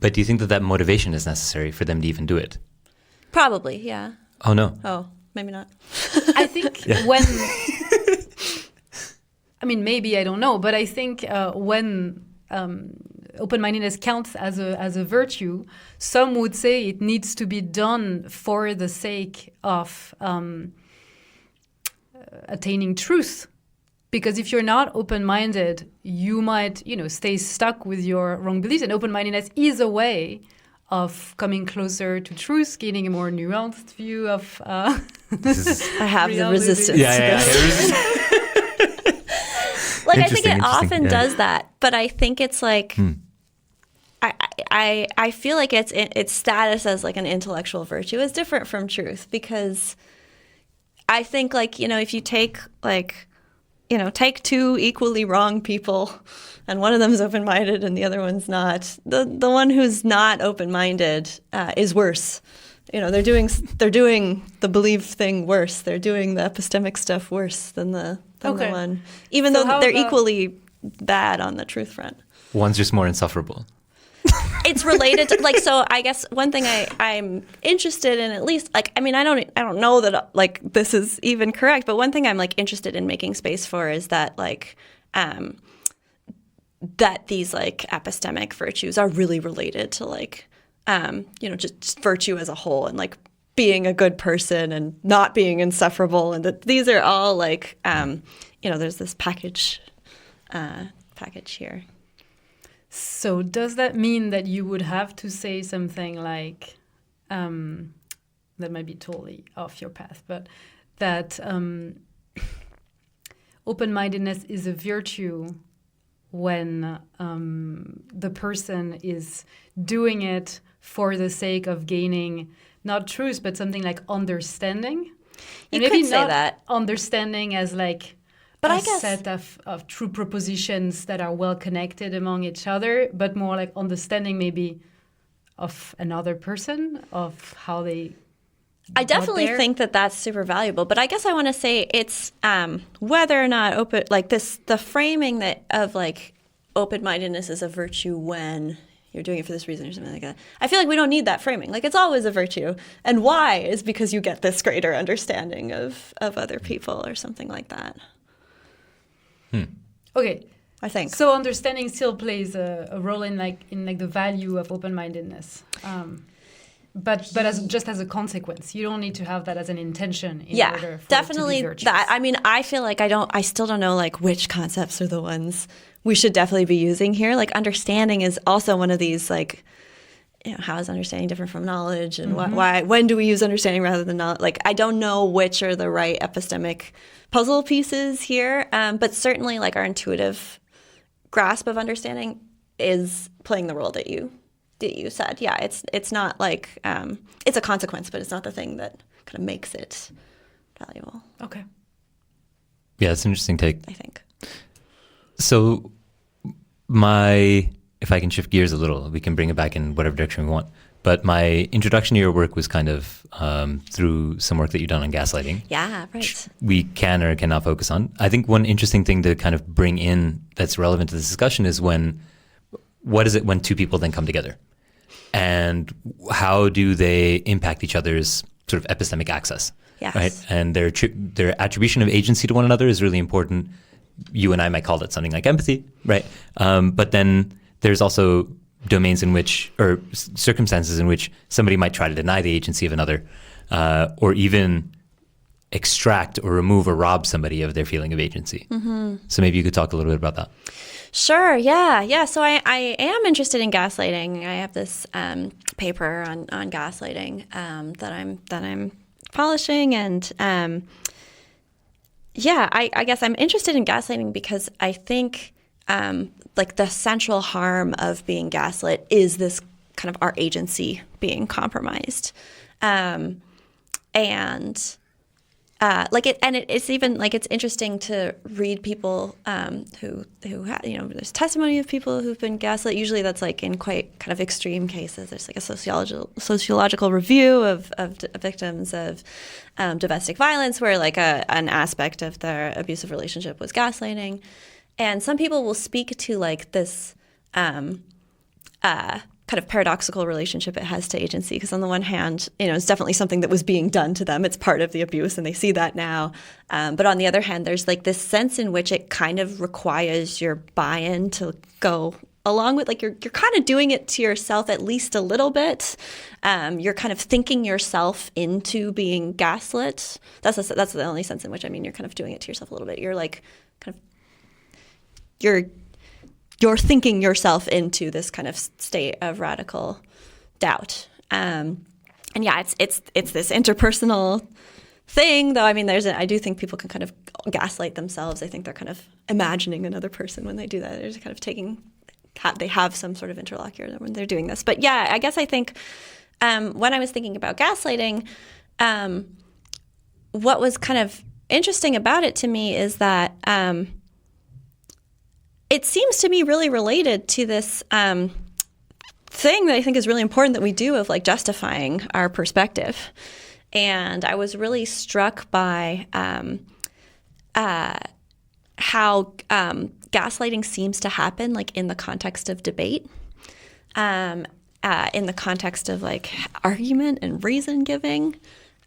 But do you think that motivation is necessary for them to even do it? Probably, yeah. Oh, no. Oh, maybe not. I think when, I mean, maybe, I don't know, but I think when open-mindedness counts as a virtue, some would say it needs to be done for the sake of attaining truth. Because if you're not open-minded, you might, stay stuck with your wrong beliefs. And open-mindedness is a way of coming closer to truth, gaining a more nuanced view of I have the resistance. Yeah. Like I think it often does that, but I think it's like I feel like its status as like an intellectual virtue is different from truth, because I think like if you take take two equally wrong people and one of them is open-minded and the other one's not, the one who's not open-minded is worse. They're doing the belief thing worse. They're doing the epistemic stuff worse than the one, even though they're equally bad on the truth front. One's just more insufferable. It's related to so I guess one thing I'm interested in, at least I don't know that this is even correct, but one thing I'm interested in making space for is that that these epistemic virtues are really related to just virtue as a whole, and being a good person and not being insufferable, and that these are all there's this package here. So does that mean that you would have to say something like, that might be totally off your path, but that open-mindedness is a virtue when the person is doing it for the sake of gaining not truth, but something like understanding? You could say not that. Understanding as but a I guess set of true propositions that are well connected among each other, but more like understanding maybe of another person, of how they I definitely think that that's super valuable, but I guess I want to say it's whether or not open the framing that of open-mindedness is a virtue when you're doing it for this reason or something like that. I feel like we don't need that framing. It's always a virtue, and why is because you get this greater understanding of other people or something like that. Okay, I think so. Understanding still plays a role in the value of open-mindedness, but as a consequence. You don't need to have that as an intention in order for definitely it to be virtuous. that. I mean, I feel like I still don't know which concepts are the ones we should definitely be using here. Understanding is also one of these how is understanding different from knowledge, and why when do we use understanding rather than knowledge? I don't know which are the right epistemic puzzle pieces here, but certainly our intuitive grasp of understanding is playing the role that you said. Yeah, it's not it's a consequence, but it's not the thing that kind of makes it valuable. Okay. Yeah, it's an interesting take. I think. So if I can shift gears a little, we can bring it back in whatever direction we want. But my introduction to your work was kind of through some work that you've done on gaslighting. Yeah, right. We can or cannot focus on. I think one interesting thing to kind of bring in that's relevant to this discussion is what is it when two people then come together? And how do they impact each other's sort of epistemic access? Yes. Right? And their attribution of agency to one another is really important. You and I might call that something like empathy, right? But then there's also domains in which, or circumstances in which somebody might try to deny the agency of another, or even extract or remove or rob somebody of their feeling of agency. Mm-hmm. So maybe you could talk a little bit about that. Sure. Yeah. So I am interested in gaslighting. I have this paper on gaslighting that I'm polishing, and I guess I'm interested in gaslighting because I think like the central harm of being gaslit is this kind of our agency being compromised. It's even like it's interesting to read people who there's testimony of people who've been gaslit. Usually that's like in quite kind of extreme cases. There's like a sociological review of victims of domestic violence where like an aspect of their abusive relationship was gaslighting, and some people will speak to like this kind of paradoxical relationship it has to agency, because on the one hand, it's definitely something that was being done to them. It's part of the abuse and they see that now. But on the other hand, there's like this sense in which it kind of requires your buy-in to go along with, like you're kind of doing it to yourself at least a little bit. You're kind of thinking yourself into being gaslit. That's the only sense in which, you're kind of doing it to yourself a little bit. You're like kind of, you're thinking yourself into this kind of state of radical doubt. And yeah, it's this interpersonal thing, though. I do think people can kind of gaslight themselves. I think they're kind of imagining another person when they do that. They're just kind of they have some sort of interlocutor when they're doing this. But yeah, I guess I think when I was thinking about gaslighting, what was kind of interesting about it to me is that it seems to be really related to this thing that I think is really important that we do of like justifying our perspective. And I was really struck by how gaslighting seems to happen like in the context of debate, in the context of like argument and reason giving.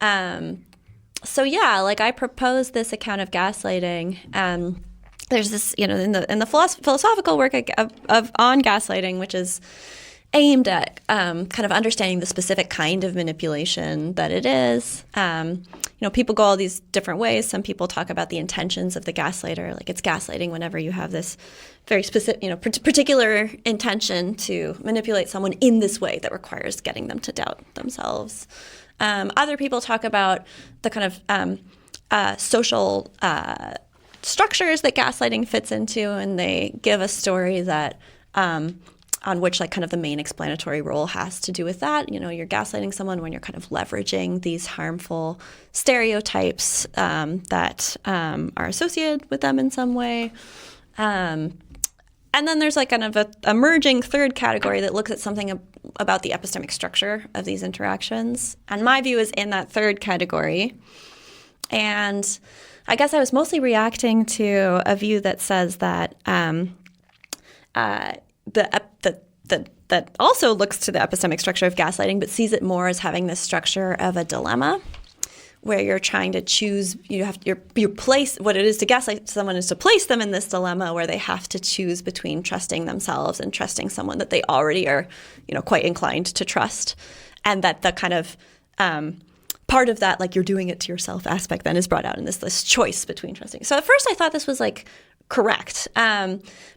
So yeah, like I proposed this account of gaslighting. There's this, in the philosophical work on gaslighting, which is aimed at kind of understanding the specific kind of manipulation that it is. People go all these different ways. Some people talk about the intentions of the gaslighter, like it's gaslighting whenever you have this very specific, particular intention to manipulate someone in this way that requires getting them to doubt themselves. Other people talk about the kind of social structures that gaslighting fits into, and they give a story that on which like kind of the main explanatory role has to do with that. You're gaslighting someone when you're kind of leveraging these harmful stereotypes that are associated with them in some way. And then there's like kind of a emerging third category that looks at something about the epistemic structure of these interactions. And my view is in that third category. And I guess I was mostly reacting to a view that says that that also looks to the epistemic structure of gaslighting, but sees it more as having this structure of a dilemma, where you're trying to choose. You place what it is to gaslight someone is to place them in this dilemma where they have to choose between trusting themselves and trusting someone that they already are, quite inclined to trust, and that the kind of part of that, like you're doing it to yourself aspect then is brought out in this choice between trusting. So at first I thought this was like correct.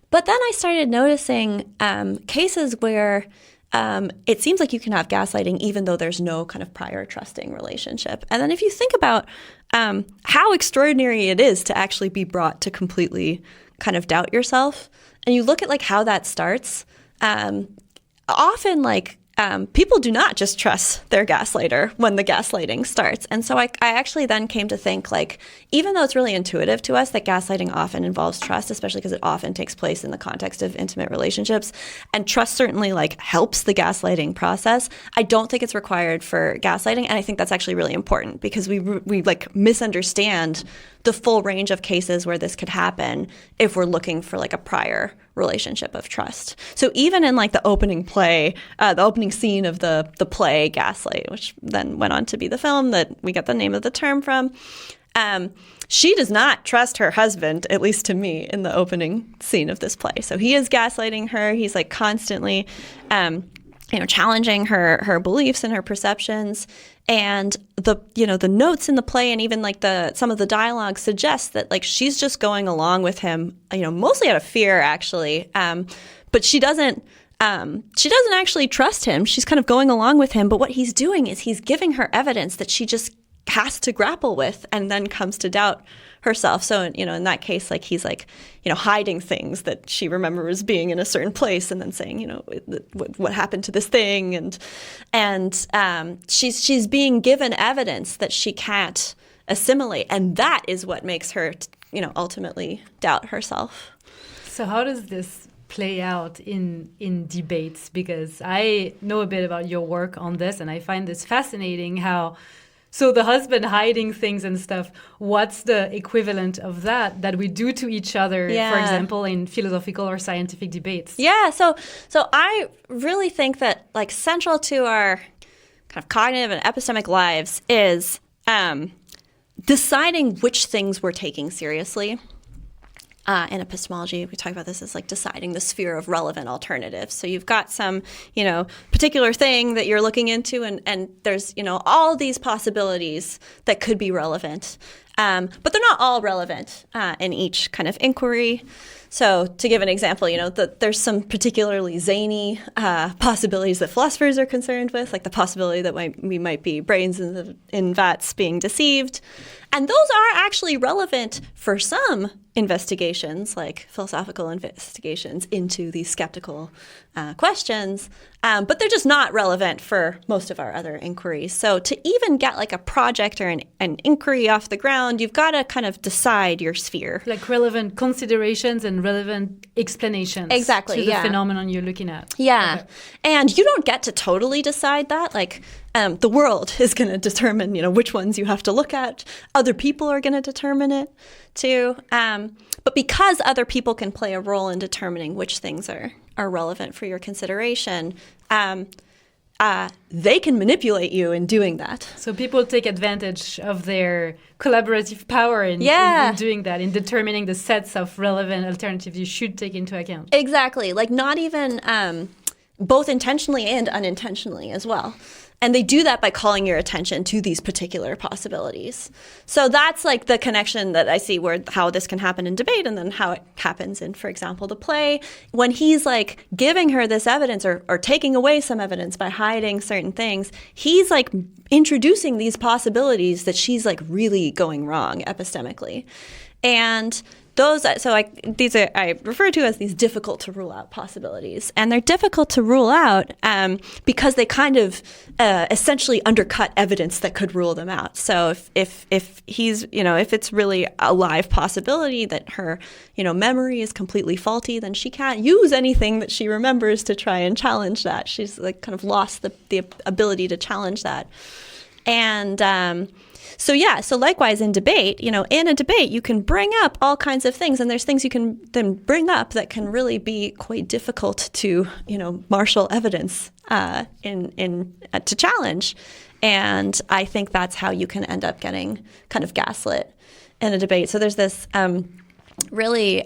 But then I started noticing cases where it seems like you can have gaslighting even though there's no kind of prior trusting relationship. And then if you think about how extraordinary it is to actually be brought to completely kind of doubt yourself, and you look at like how that starts, often like people do not just trust their gaslighter when the gaslighting starts. And so I actually then came to think, like, even though it's really intuitive to us that gaslighting often involves trust, especially because it often takes place in the context of intimate relationships, and trust certainly like helps the gaslighting process, I don't think it's required for gaslighting. And I think that's actually really important because we like misunderstand the full range of cases where this could happen if we're looking for like a prior relationship of trust. So even in like the opening play, the opening scene of the play Gaslight, which then went on to be the film that we get the name of the term from, she does not trust her husband, at least to me, in the opening scene of this play. So he is gaslighting her. He's like constantly challenging her beliefs and her perceptions. And the notes in the play and even like some of the dialogue suggests that like she's just going along with him, mostly out of fear actually. But she doesn't actually trust him. She's kind of going along with him. But what he's doing is he's giving her evidence that she just has to grapple with and then comes to doubt herself. So, you know, in that case, like he's like, you know, hiding things that she remembers being in a certain place and then saying, you know, what happened to this thing? And she's being given evidence that she can't assimilate. And that is what makes her, you know, ultimately doubt herself. So how does this play out in debates? Because I know a bit about your work on this, and I find this fascinating how, so the husband hiding things and stuff, what's the equivalent of that we do to each other, for example, in philosophical or scientific debates? Yeah, so I really think that like central to our kind of cognitive and epistemic lives is deciding which things we're taking seriously. In epistemology, we talk about this as like deciding the sphere of relevant alternatives. So you've got some, you know, particular thing that you're looking into, and there's, you know, all these possibilities that could be relevant, but they're not all relevant in each kind of inquiry. So to give an example, you know, there's some particularly zany possibilities that philosophers are concerned with, like the possibility that we might be brains in vats being deceived. And those are actually relevant for some investigations, like philosophical investigations into these skeptical questions, but they're just not relevant for most of our other inquiries. So to even get like a project or an inquiry off the ground, you've got to kind of decide your sphere. Like relevant considerations and relevant explanations exactly, to the phenomenon you're looking at. Yeah. Okay. And you don't get to totally decide that. Like the world is going to determine, you know, which ones you have to look at. Other people are going to determine it too. But because other people can play a role in determining which things are relevant for your consideration, they can manipulate you in doing that. So people take advantage of their collaborative power in doing that, in determining the sets of relevant alternatives you should take into account. Exactly. Like not even both intentionally and unintentionally as well. And they do that by calling your attention to these particular possibilities. So that's like the connection that I see where how this can happen in debate and then how it happens in, for example, the play. When he's like giving her this evidence or taking away some evidence by hiding certain things, he's like introducing these possibilities that she's like really going wrong epistemically. And those, these are I refer to as these difficult to rule out possibilities, and they're difficult to rule out because they kind of essentially undercut evidence that could rule them out. So if he's, you know, if it's really a live possibility that her, you know, memory is completely faulty, then she can't use anything that she remembers to try and challenge that. She's like kind of lost the ability to challenge that, and. So likewise in debate, you know, in a debate, you can bring up all kinds of things, and there's things you can then bring up that can really be quite difficult to, you know, marshal evidence to challenge. And I think that's how you can end up getting kind of gaslit in a debate. So there's this really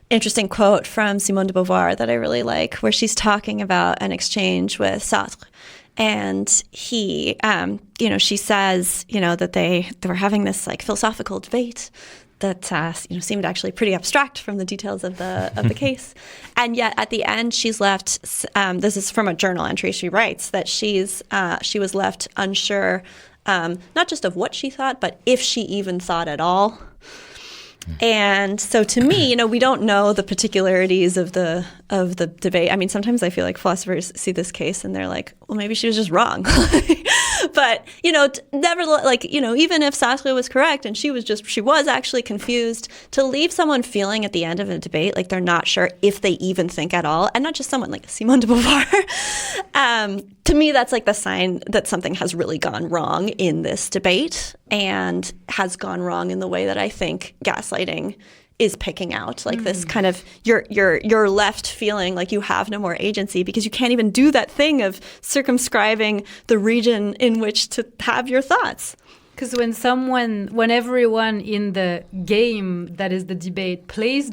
interesting quote from Simone de Beauvoir that I really like, where she's talking about an exchange with Sartre. And he, you know, she says, you know, that they were having this like philosophical debate that, you know, seemed actually pretty abstract from the details of the case. And yet at the end, she's left, this is from a journal entry, she writes that she was left unsure, not just of what she thought, but if she even thought at all. And so to me, you know, we don't know the particularities of the debate. I mean, sometimes I feel like philosophers see this case and they're like, well, maybe she was just wrong. But, you know, never, like, you know, even if Sartre was correct and she was actually confused, to leave someone feeling at the end of a debate like they're not sure if they even think at all, and not just someone like Simone de Beauvoir, to me, that's like the sign that something has really gone wrong in this debate and has gone wrong in the way that I think gaslighting is picking out, like this kind of you're left feeling like you have no more agency because you can't even do that thing of circumscribing the region in which to have your thoughts. Because when everyone in the game that is the debate plays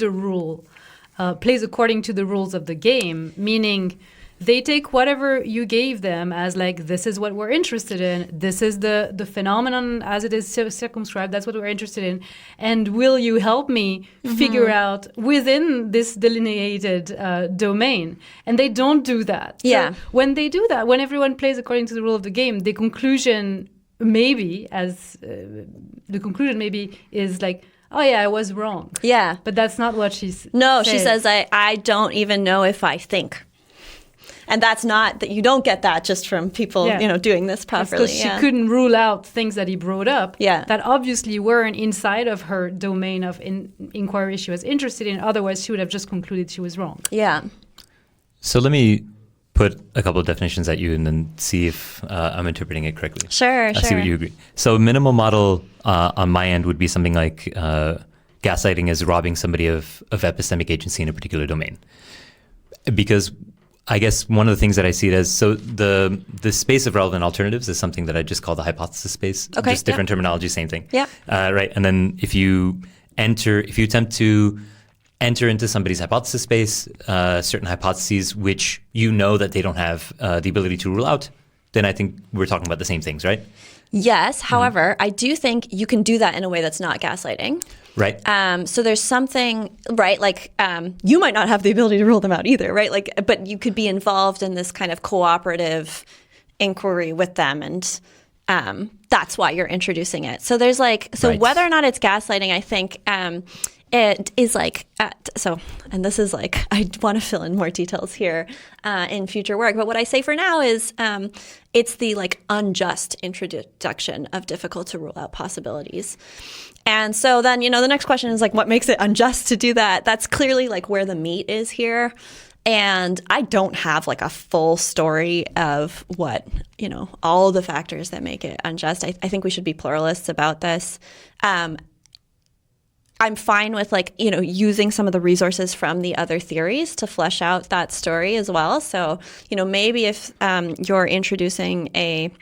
according to the rules of the game, meaning they take whatever you gave them as like, this is what we're interested in. This is the phenomenon as it is circumscribed. That's what we're interested in. And will you help me figure out within this delineated domain? And they don't do that. Yeah. So when they do that, when everyone plays according to the rule of the game, the conclusion maybe, as the conclusion maybe is like, oh yeah, I was wrong. Yeah. But that's not what she's No, she says, I don't even know if I think. And that's not, that you don't get that just from people, doing this properly. Because she couldn't rule out things that he brought up Yeah. that obviously weren't inside of her domain of inquiry she was interested in. Otherwise, she would have just concluded she was wrong. Yeah. So let me put a couple of definitions at you and then see if I'm interpreting it correctly. Sure. See what you agree. So minimal model on my end would be something like gaslighting is robbing somebody of epistemic agency in a particular domain. Because I guess one of the things that I see it as, so the space of relevant alternatives is something that I just call the hypothesis space. Okay, Just different terminology, same thing. Yeah. Right. And then if you attempt to enter into somebody's hypothesis space, certain hypotheses which you know that they don't have the ability to rule out, then I think we're talking about the same things, right? Yes. However, I do think you can do that in a way that's not gaslighting. Right. So there's something, right, like you might not have the ability to rule them out either, right? Like, but you could be involved in this kind of cooperative inquiry with them, and that's why you're introducing it. So there's like, Right. whether or not it's gaslighting, I think it is like, and this is like, I want to fill in more details here in future work, but what I say for now is it's the like unjust introduction of difficult to rule out possibilities. And so then, the next question is like, what makes it unjust to do that? That's clearly like where the meat is here. And I don't have like a full story of what, all the factors that make it unjust. I think we should be pluralists about this. I'm fine with like, using some of the resources from the other theories to flesh out that story as well. So, maybe if you're introducing a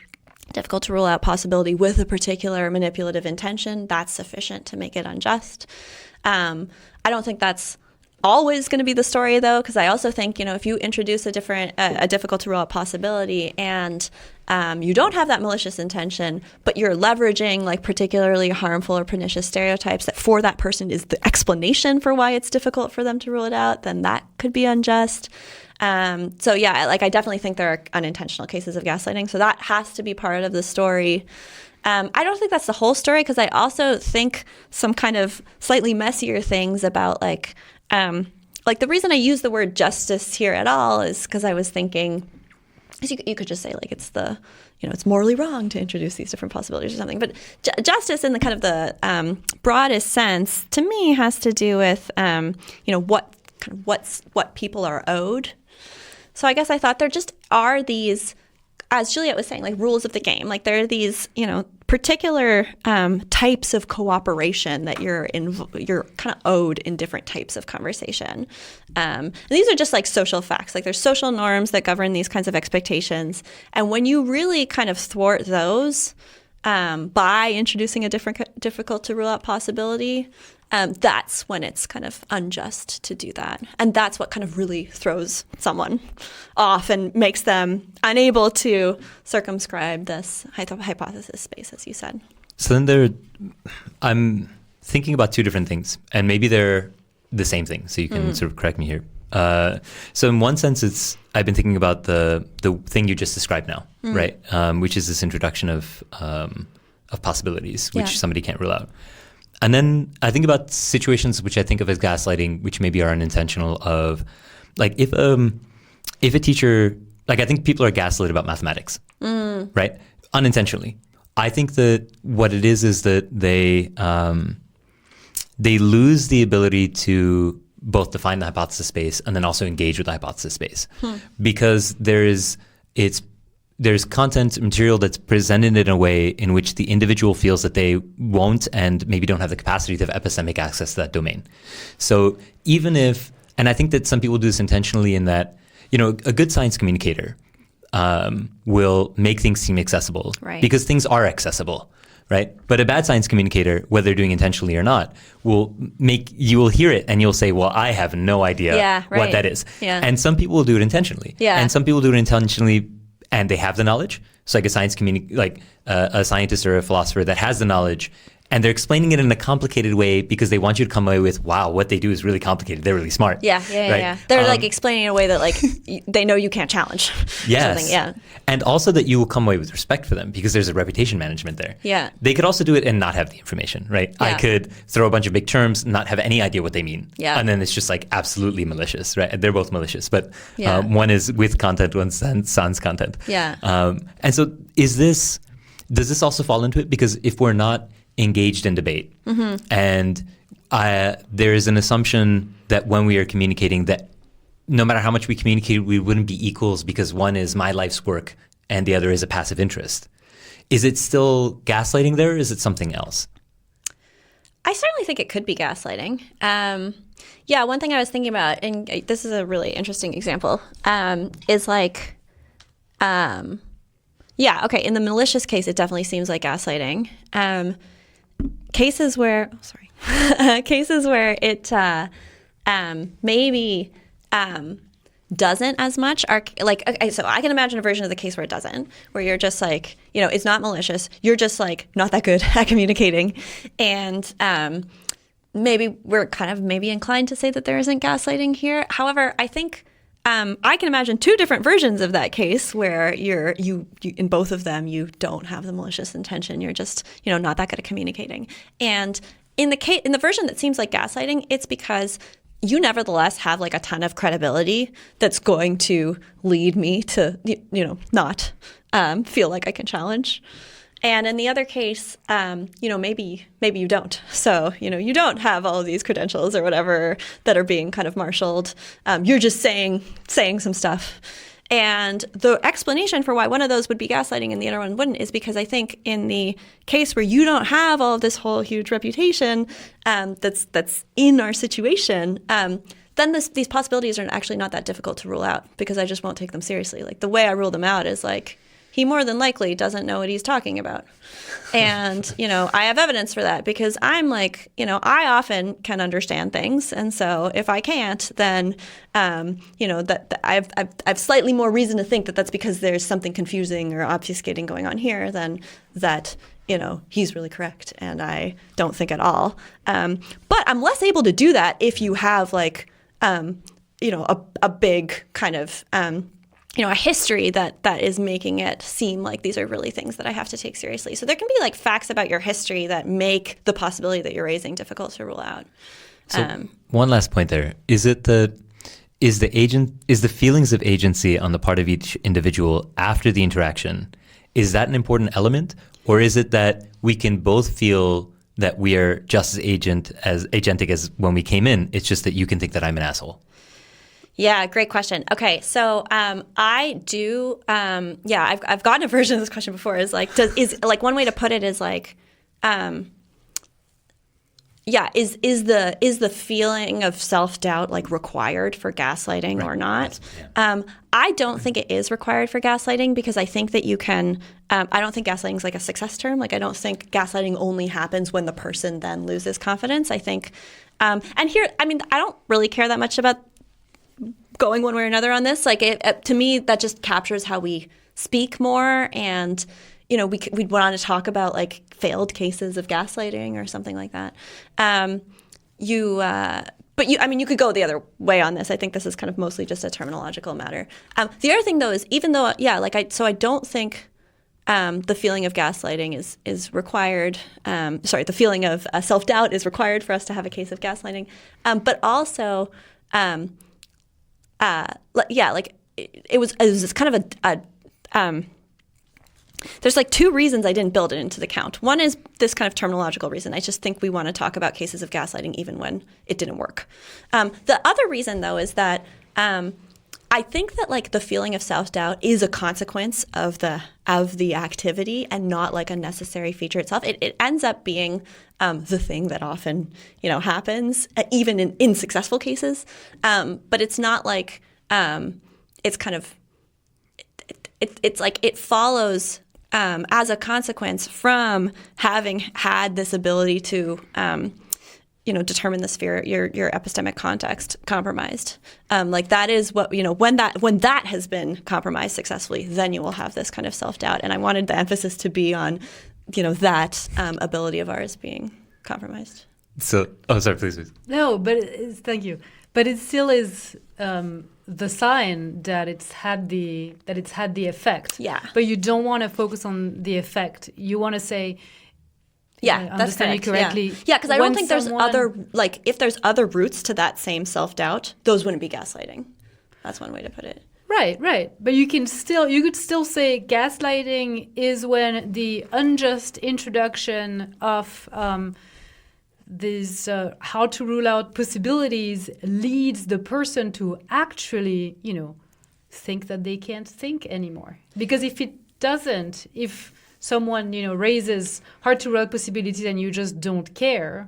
difficult to rule out possibility with a particular manipulative intention, that's sufficient to make it unjust. I don't think that's always going to be the story, though, because I also think, if you introduce a difficult to rule out possibility and you don't have that malicious intention, but you're leveraging like particularly harmful or pernicious stereotypes that for that person is the explanation for why it's difficult for them to rule it out, then that could be unjust. So yeah, like I definitely think there are unintentional cases of gaslighting. So that has to be part of the story. I don't think that's the whole story, because I also think some kind of slightly messier things about like the reason I use the word justice here at all is because I was thinking, you could just say like it's it's morally wrong to introduce these different possibilities or something. But justice in the kind of the broadest sense to me has to do with what people are owed. So I guess I thought there just are these, as Juliette was saying, like rules of the game. Like there are these, particular types of cooperation that you're kind of owed in different types of conversation. And these are just like social facts. Like there's social norms that govern these kinds of expectations. And when you really kind of thwart those by introducing a difficult to rule out possibility, that's when it's kind of unjust to do that. And that's what kind of really throws someone off and makes them unable to circumscribe this hypothesis space, as you said. So then I'm thinking about two different things, and maybe they're the same thing, so you can sort of correct me here. So in one sense, I've been thinking about the thing you just described now, right? Which is this introduction of possibilities, which somebody can't rule out. And then I think about situations which I think of as gaslighting, which maybe are unintentional, of like if a teacher, like I think people are gaslit about mathematics, right? Unintentionally. I think that what it is that they lose the ability to both define the hypothesis space and then also engage with the hypothesis space, because there's content material that's presented in a way in which the individual feels that they won't and maybe don't have the capacity to have epistemic access to that domain. So even if, and I think that some people do this intentionally in that, a good science communicator will make things seem accessible, right, because things are accessible, right? But a bad science communicator, whether they're doing intentionally or not, you will hear it and you'll say, well, I have no idea what that is. Yeah. And some people will do it intentionally. Yeah. And some people do it intentionally and they have the knowledge. So like a scientist or a philosopher that has the knowledge And they're explaining it in a complicated way because they want you to come away with, wow, what they do is really complicated. They're really smart. Yeah. Right? They're like explaining in a way that like they know you can't challenge. Yes. Something. Yeah. And also that you will come away with respect for them because there's a reputation management there. Yeah. They could also do it and not have the information, right? Yeah. I could throw a bunch of big terms, not have any idea what they mean. Yeah. And then it's just like absolutely malicious, right? They're both malicious, but Yeah. one is with content, one's sans content. Yeah. And so does this also fall into it? Because if we're not engaged in debate and there is an assumption that when we are communicating that no matter how much we communicate, we wouldn't be equals because one is my life's work and the other is a passive interest. Is it still gaslighting there or is it something else? I certainly think it could be gaslighting. Yeah, one thing I was thinking about, and this is a really interesting example, is like, yeah, okay, in the malicious case, it definitely seems like gaslighting. Cases where it maybe doesn't as much are like, okay, so I can imagine a version of the case where it doesn't, where you're just like, you know, it's not malicious. You're just like not that good at communicating. And maybe we're kind of maybe inclined to say that there isn't gaslighting here. However, I think I can imagine two different versions of that case where you in both of them, you don't have the malicious intention. You're just, you know, not that good at communicating. And in the version that seems like gaslighting, it's because you nevertheless have like a ton of credibility that's going to lead me to, you know, not feel like I can challenge. And in the other case, you know, maybe you don't. So, you know, you don't have all of these credentials or whatever that are being kind of marshaled. You're just saying some stuff. And the explanation for why one of those would be gaslighting and the other one wouldn't is because I think in the case where you don't have all of this whole huge reputation that's in our situation, then these possibilities are actually not that difficult to rule out because I just won't take them seriously. Like the way I rule them out is like, he more than likely doesn't know what he's talking about. And, you know, I have evidence for that because I'm like, you know, I often can understand things. And so if I can't, then, you know, that I've slightly more reason to think that that's because there's something confusing or obfuscating going on here than that, you know, he's really correct and I don't think at all. But I'm less able to do that if you have like, you know, a big kind of, you know, a history that is making it seem like these are really things that I have to take seriously. So there can be like facts about your history that make the possibility that you're raising difficult to rule out. So one last point there. Is the feelings of agency on the part of each individual after the interaction, is that an important element? Or is it that we can both feel that we are just as agentic as when we came in? It's just that you can think that I'm an asshole. Yeah, great question. Okay, so I do. Yeah, I've gotten a version of this question before. Is like, is like one way to put it is like, yeah, is the feeling of self-doubt like required for gaslighting or not? Yeah. I don't think it is required for gaslighting because I think that you can. I don't think gaslighting is like a success term. Like I don't think gaslighting only happens when the person then loses confidence. I think, and here, I mean, I don't really care that much about going one way or another on this. Like to me, that just captures how we speak more, and you know, we'd want to talk about like failed cases of gaslighting or something like that. But you, I mean, you could go the other way on this. I think this is kind of mostly just a terminological matter. The other thing though is even though, yeah, like I don't think the feeling of gaslighting is required. Sorry, the feeling of self-doubt is required for us to have a case of gaslighting. But also, yeah, like it was this kind of there's like two reasons I didn't build it into the count. One is this kind of terminological reason. I just think we want to talk about cases of gaslighting even when it didn't work. The other reason though is that I think that like the feeling of self-doubt is a consequence of the activity and not like a necessary feature itself. It ends up being the thing that often, you know, happens even in successful cases. But it's not like it's kind of it's like it follows as a consequence from having had this ability to you know, determine the sphere, your epistemic context compromised. Like that is what, you know, when that has been compromised successfully, then you will have this kind of self-doubt. And I wanted the emphasis to be on that ability of ours being compromised. So, sorry, please. No, but thank you. But it still is the sign that it's had the effect. Yeah. But you don't want to focus on the effect. You want to say, yeah, that's correct. Correctly. Yeah, because I don't think there's other, like, if there's other roots to that same self-doubt, those wouldn't be gaslighting. That's one way to put it. Right. But you could still say gaslighting is when the unjust introduction of these how to rule out possibilities leads the person to actually, think that they can't think anymore. Because if it doesn't, if someone, raises hard to rule out possibilities and you just don't care,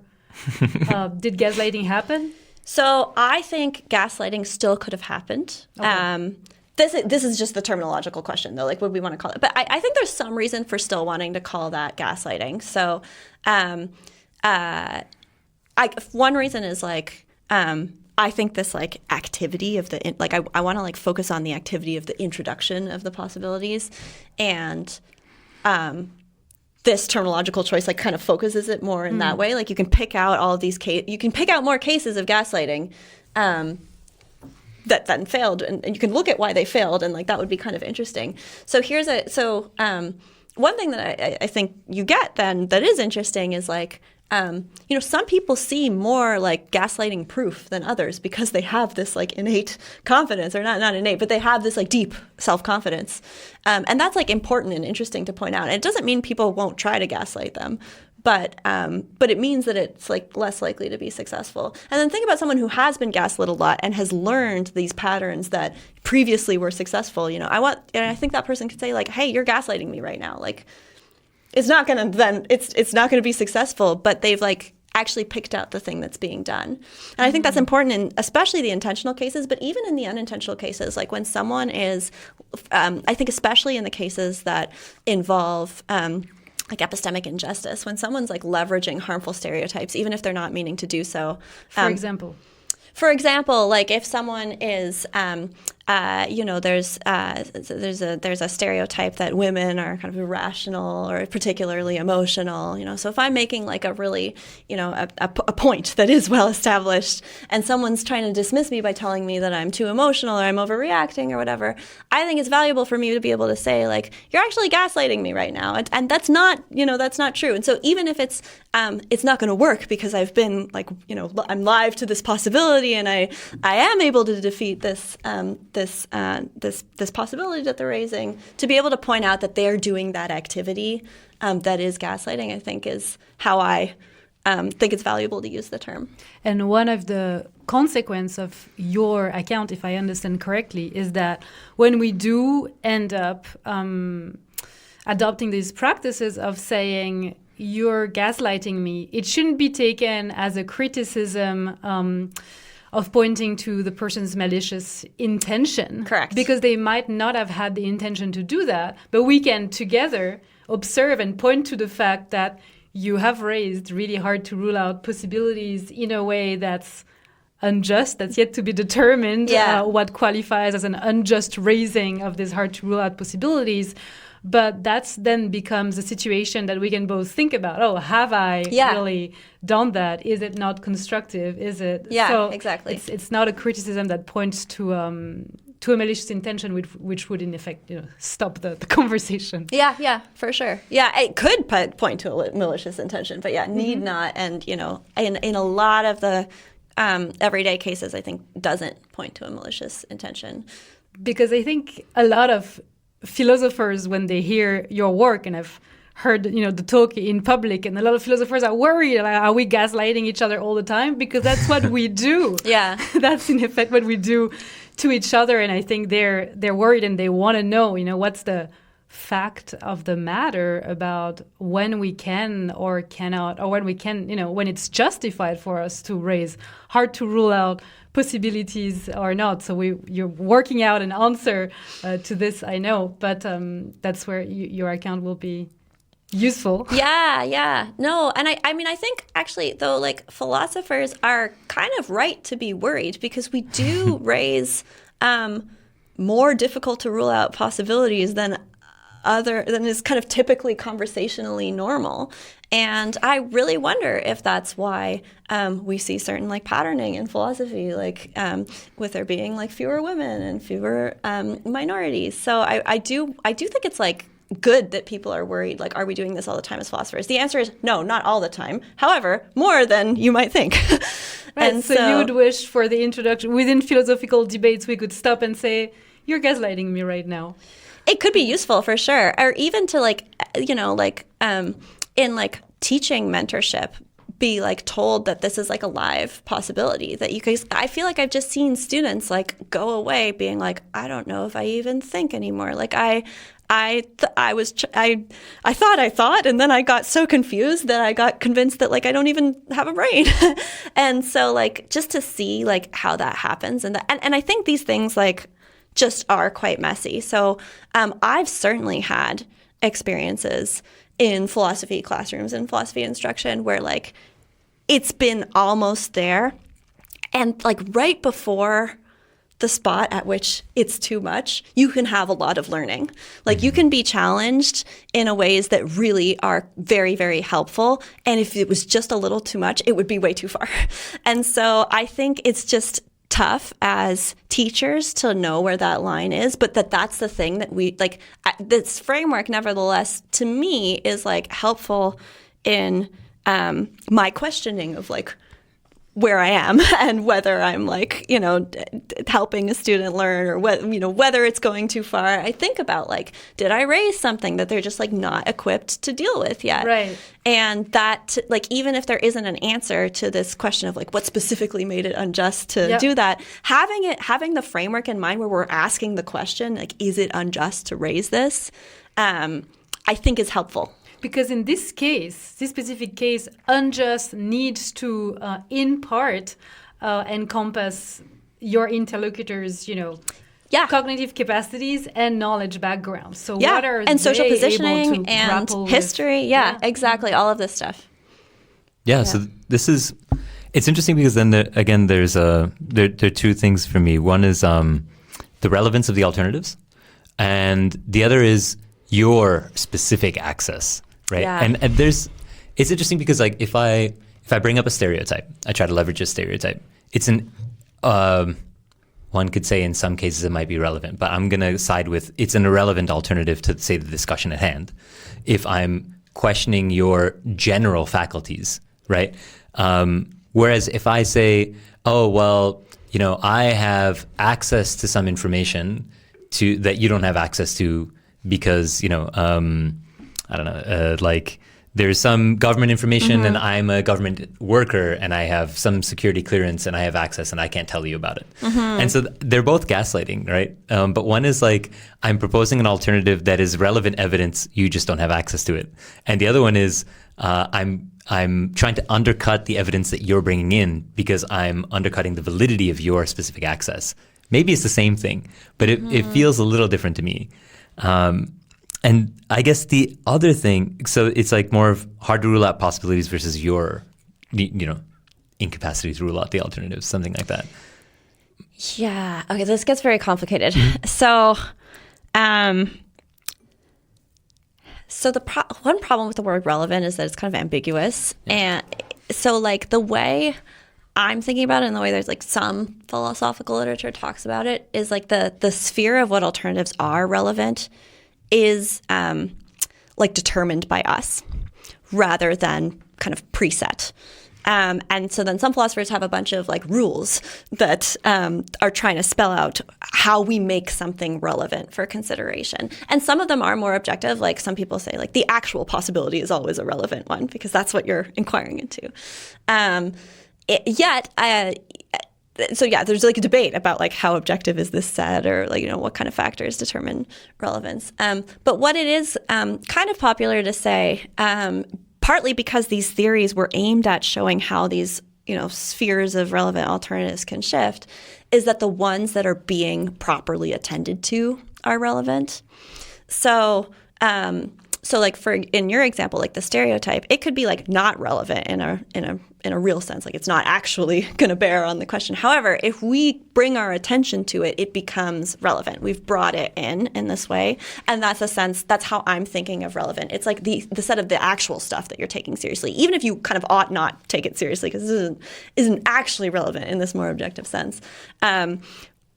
did gaslighting happen? So I think gaslighting still could have happened. Okay. This is just the terminological question, though. Like, what we want to call it? But I think there's some reason for still wanting to call that gaslighting. So, one reason is like I think this like activity of the I want to like focus on the activity of the introduction of the possibilities, and this terminological choice like kind of focuses it more in that way. Like you can pick out all of these you can pick out more cases of gaslighting that then failed, and you can look at why they failed, and like that would be kind of interesting. So one thing that I think you get then that is interesting is like some people see more like gaslighting proof than others because they have this like innate confidence, or not innate, but they have this like deep self-confidence. And that's like important and interesting to point out. And it doesn't mean people won't try to gaslight them, but it means that it's like less likely to be successful. And then think about someone who has been gaslit a lot and has learned these patterns that previously were successful. I think that person could say like, hey, you're gaslighting me right now. Like, it's not gonna be successful, but they've like actually picked out the thing that's being done. And I think that's important in especially the intentional cases, but even in the unintentional cases, like when someone is, I think especially in the cases that involve like epistemic injustice, when someone's like leveraging harmful stereotypes, even if they're not meaning to do so. For example, like if someone is, there's a stereotype that women are kind of irrational or particularly emotional. So if I'm making like a really, a point that is well established, and someone's trying to dismiss me by telling me that I'm too emotional or I'm overreacting or whatever, I think it's valuable for me to be able to say like, you're actually gaslighting me right now, and that's not true. And so even if it's not going to work because I've been like, I'm live to this possibility, and I am able to defeat this possibility that they're raising, to be able to point out that they're doing that activity that is gaslighting, I think is how I think it's valuable to use the term. And one of the consequences of your account, if I understand correctly, is that when we do end up adopting these practices of saying, you're gaslighting me, it shouldn't be taken as a criticism of pointing to the person's malicious intention. Correct. Because they might not have had the intention to do that, but we can together observe and point to the fact that you have raised really hard to rule out possibilities in a way that's unjust, that's yet to be determined, what qualifies as an unjust raising of these hard to rule out possibilities. But that's then becomes a situation that we can both think about. Oh, have I really done that? Is it not constructive? Is it? Yeah, so exactly. It's not a criticism that points to a malicious intention, which would in effect stop the conversation. Yeah, for sure. Yeah, it could point to a malicious intention, but need not. And in a lot of the everyday cases, I think doesn't point to a malicious intention. Because I think a lot of philosophers, when they hear your work, and I've heard the talk in public, and a lot of philosophers are worried, like, are we gaslighting each other all the time? Because that's what we do. Yeah. That's in effect what we do to each other, and I think they're worried, and they want to know what's the fact of the matter about when we can or cannot, or when we can, when it's justified for us to raise hard to rule out possibilities or not. So you're working out an answer to this, I know, but that's where your account will be useful. Yeah. No, and I think actually though, like philosophers are kind of right to be worried, because we do raise more difficult to rule out possibilities than is kind of typically conversationally normal. And I really wonder if that's why we see certain like patterning in philosophy, like with there being like fewer women and fewer minorities. So I do think it's like good that people are worried, like, are we doing this all the time as philosophers? The answer is no, not all the time. However, more than you might think. Right, And so you would wish for the introduction within philosophical debates, we could stop and say, you're gaslighting me right now. it could be useful for sure. Or even to like, you know, like in like teaching mentorship, be like told that this is like a live possibility that you guys, I feel like I've just seen students like go away being like, I don't know if I even think anymore. Like I thought, and then I got so confused that I got convinced that like I don't even have a brain. And so like just to see like how that happens, and I think these things like just are quite messy. So I've certainly had experiences in philosophy classrooms and philosophy instruction where like it's been almost there, and like right before the spot at which it's too much, you can have a lot of learning. Like you can be challenged in a ways that really are very, very helpful. And if it was just a little too much, it would be way too far. And so I think it's just tough as teachers to know where that line is, but that's the thing that we like. This framework, nevertheless, to me is like helpful in my questioning of like where I am and whether I'm like, you know, helping a student learn, or whether it's going too far. I think about like, did I raise something that they're just like not equipped to deal with yet? Right. And that like, even if there isn't an answer to this question of like what specifically made it unjust to do that, having the framework in mind where we're asking the question, like, is it unjust to raise this? I think is helpful. Because in this case, this specific case, unjust needs to, in part, encompass your interlocutors, cognitive capacities and knowledge background. So what are and social they positioning able to and grapple history? with? Yeah, exactly. All of this stuff. Yeah. So it's interesting because then there are two things for me. One is the relevance of the alternatives, and the other is your specific access. Right. Yeah. And it's interesting because like if I bring up a stereotype, I try to leverage a stereotype. It's one could say in some cases it might be relevant, but I'm going to side with it's an irrelevant alternative to say the discussion at hand. If I'm questioning your general faculties, right? Whereas if I say, oh, well, I have access to some information that you don't have access to because, I don't know, like there's some government information and I'm a government worker and I have some security clearance and I have access and I can't tell you about it. And so they're both gaslighting, right? But one is like, I'm proposing an alternative that is relevant evidence, you just don't have access to it. And the other one is I'm trying to undercut the evidence that you're bringing in because I'm undercutting the validity of your specific access. Maybe it's the same thing, but it feels a little different to me. And I guess the other thing, so it's like more of hard to rule out possibilities versus your, incapacity to rule out the alternatives, something like that. Yeah. Okay. This gets very complicated. So, one problem with the word relevant is that it's kind of ambiguous. Yeah. And so like the way I'm thinking about it, and the way there's like some philosophical literature talks about it, is like the sphere of what alternatives are relevant is like determined by us rather than kind of preset. And so then some philosophers have a bunch of like rules that are trying to spell out how we make something relevant for consideration. And some of them are more objective. Like some people say like the actual possibility is always a relevant one because that's what you're inquiring into. So yeah, there's like a debate about like how objective is this set, or like, what kind of factors determine relevance. But what it is kind of popular to say, partly because these theories were aimed at showing how these, spheres of relevant alternatives can shift, is that the ones that are being properly attended to are relevant. So So like in your example, like the stereotype, it could be like not relevant in a real sense. Like it's not actually going to bear on the question. However, if we bring our attention to it, it becomes relevant. We've brought it in this way. And that's how I'm thinking of relevant. It's like the set of the actual stuff that you're taking seriously, even if you kind of ought not take it seriously, because this isn't actually relevant in this more objective sense.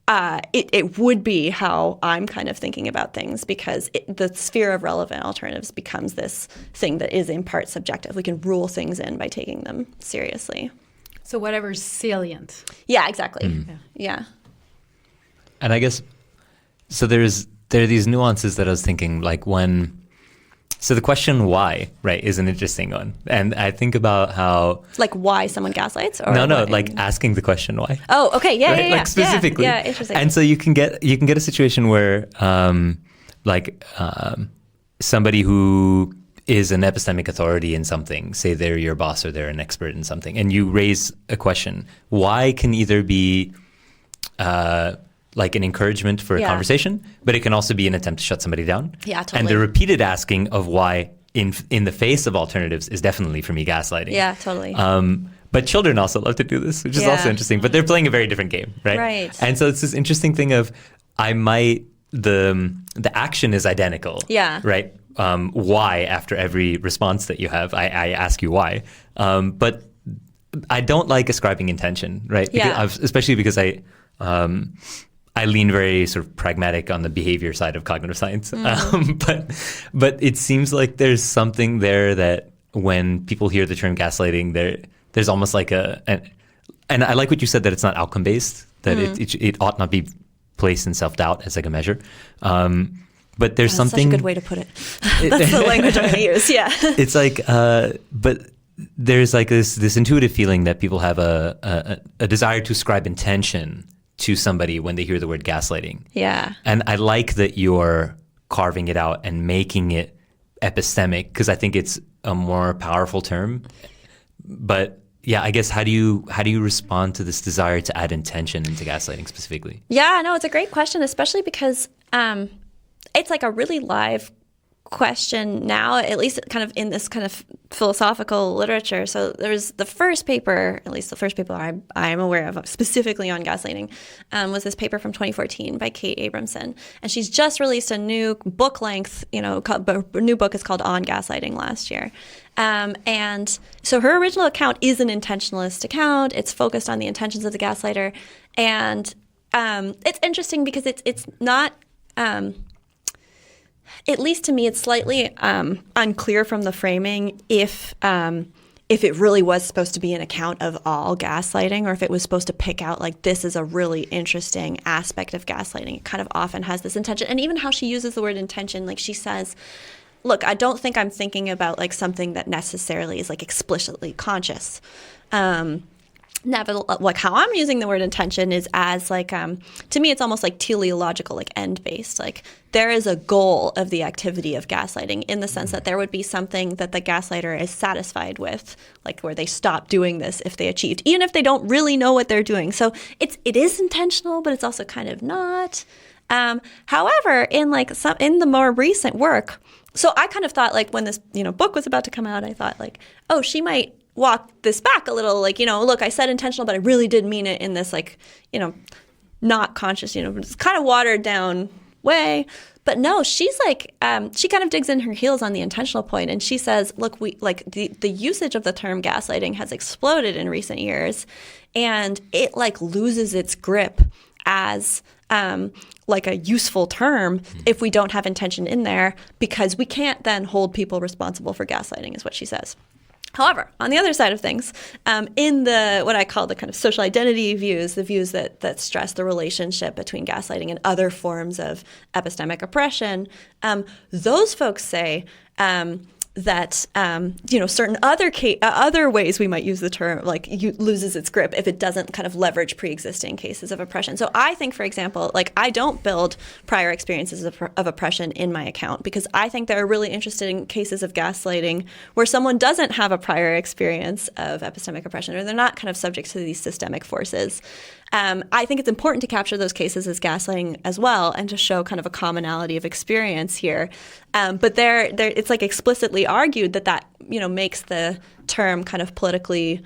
It would be how I'm kind of thinking about things, because the sphere of relevant alternatives becomes this thing that is in part subjective. We can rule things in by taking them seriously. So whatever's salient. Yeah, exactly. Yeah. And I guess, so there are these nuances that I was thinking, like so the question why, right, is an interesting one. And I think about how... Like why someone gaslights? Or No, like asking the question why. Oh, okay, yeah, right? yeah. Like specifically. Yeah, interesting. And so you can get a situation where somebody who is an epistemic authority in something, say they're your boss or they're an expert in something, and you raise a question, why can either be like an encouragement for a conversation, but it can also be an attempt to shut somebody down. Yeah, totally. And the repeated asking of why in the face of alternatives is definitely, for me, gaslighting. Yeah, totally. But children also love to do this, which is also interesting. But they're playing a very different game, right? Right. And so it's this interesting thing of the action is identical. Yeah. Right. Why after every response that you have, I ask you why. But I don't like ascribing intention, right? Especially because I lean very sort of pragmatic on the behavior side of cognitive science. But it seems like there's something there that when people hear the term gaslighting, there's almost like and I like what you said, that it's not outcome based, that it ought not be placed in self-doubt as like a measure. But there's something... That's such a good way to put it. That's the language I'm going to use, yeah. It's like, but there's like this intuitive feeling that people have a desire to ascribe intention to somebody when they hear the word gaslighting. Yeah. And I like that you're carving it out and making it epistemic, because I think it's a more powerful term. But yeah, I guess how do you respond to this desire to add intention into gaslighting specifically? Yeah, no, it's a great question, especially because it's like a really live question now, at least kind of in this kind of philosophical literature. So there's the first paper, at least the first paper I'm aware of specifically on gaslighting, was this paper from 2014 by Kate Abramson. And she's just released a new book length, a new book is called On Gaslighting last year. And so her original account is an intentionalist account. It's focused on the intentions of the gaslighter. And it's interesting because it's not... at least to me, it's slightly unclear from the framing if it really was supposed to be an account of all gaslighting, or if it was supposed to pick out, like, this is a really interesting aspect of gaslighting. It kind of often has this intention. And even how she uses the word intention, like she says, look, I don't think I'm thinking about, like, something that necessarily is, like, explicitly conscious. Like how I'm using the word intention is as like, to me, it's almost like teleological, like end-based. Like there is a goal of the activity of gaslighting in the sense that there would be something that the gaslighter is satisfied with, like where they stop doing this if they achieved, even if they don't really know what they're doing. So it is intentional, but it's also kind of not. However, in the more recent work, so I kind of thought, like, when this book was about to come out, I thought, like, oh, she might walk this back a little, like, look, I said intentional, but I really did mean it in this, like, not conscious, it's kind of watered down way. But no, she's like, she kind of digs in her heels on the intentional point, and she says, look, the usage of the term gaslighting has exploded in recent years, and it like loses its grip as like a useful term if we don't have intention in there, because we can't then hold people responsible for gaslighting, is what she says. However, on the other side of things, in what I call the kind of social identity views, the views that stress the relationship between gaslighting and other forms of epistemic oppression, those folks say that certain other ways we might use the term, like, loses its grip if it doesn't kind of leverage pre-existing cases of oppression. So I think, for example, like, I don't build prior experiences of oppression in my account, because I think there are really interesting cases of gaslighting where someone doesn't have a prior experience of epistemic oppression, or they're not kind of subject to these systemic forces. I think it's important to capture those cases as gaslighting as well, and to show kind of a commonality of experience here. But there, it's like explicitly argued that makes the term kind of politically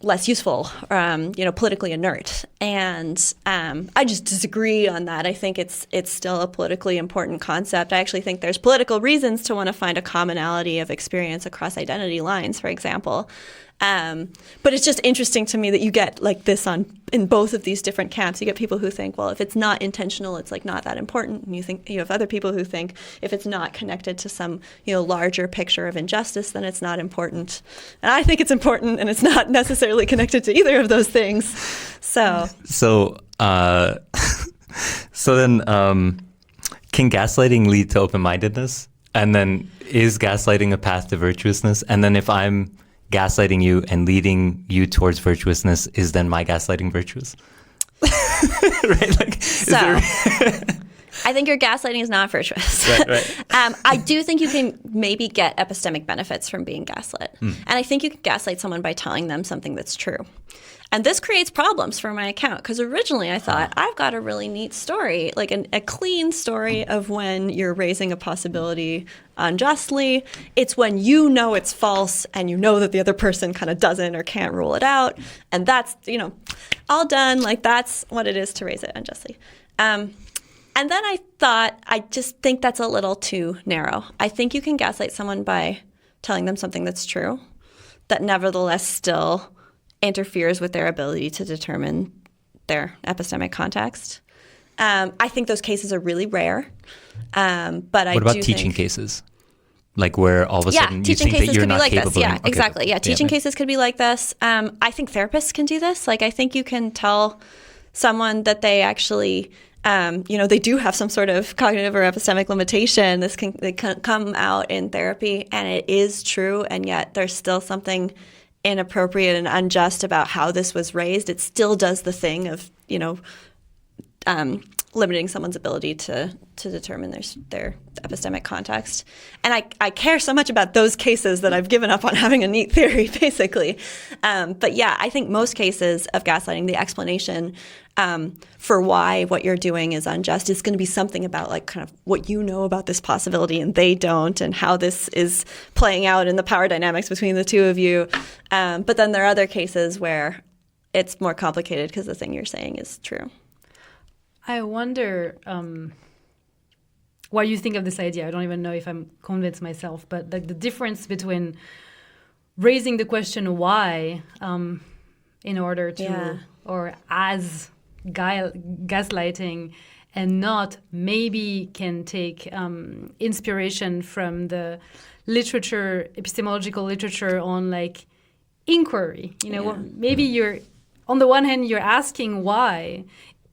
less useful, politically inert. And I just disagree on that. I think it's still a politically important concept. I actually think there's political reasons to want to find a commonality of experience across identity lines, for example. But it's just interesting to me that you get like this in both of these different camps. You get people who think, well, if it's not intentional, it's like not that important. And you have other people who think if it's not connected to some larger picture of injustice, then it's not important. And I think it's important, and it's not necessarily connected to either of those things. So then, can gaslighting lead to open-mindedness? And then, is gaslighting a path to virtuousness? And then, if I'm gaslighting you and leading you towards virtuousness, is then my gaslighting virtuous? Right? Like, I think your gaslighting is not virtuous. Right. I do think you can maybe get epistemic benefits from being gaslit. And I think you can gaslight someone by telling them something that's true. And this creates problems for my account, because originally I thought, I've got a really neat story, like a clean story of when you're raising a possibility unjustly. It's when you know it's false and you know that the other person kind of doesn't or can't rule it out. And that's, all done. Like, that's what it is to raise it unjustly. And then I thought, I just think that's a little too narrow. I think you can gaslight someone by telling them something that's true, that nevertheless still interferes with their ability to determine their epistemic context. I think those cases are really rare. But I do think... What about teaching cases? Like where all of a sudden you think that you're not capable of... Yeah, exactly. Yeah, teaching cases could be like this. I think therapists can do this. Like, I think you can tell someone that they actually... they do have some sort of cognitive or epistemic limitation. They can come out in therapy, and it is true, and yet there's still something inappropriate and unjust about how this was raised. It still does the thing of, limiting someone's ability to determine their epistemic context. And I care so much about those cases that I've given up on having a neat theory, basically. But yeah, I think most cases of gaslighting, the explanation for why what you're doing is unjust is going to be something about like kind of what you know about this possibility and they don't, and how this is playing out in the power dynamics between the two of you. But then there are other cases where it's more complicated because the thing you're saying is true. I wonder what you think of this idea. I don't even know if I'm convinced myself, but like the difference between raising the question why in order to, or as gaslighting, and not maybe can take inspiration from the literature, epistemological literature on like inquiry. Maybe you're, on the one hand, you're asking why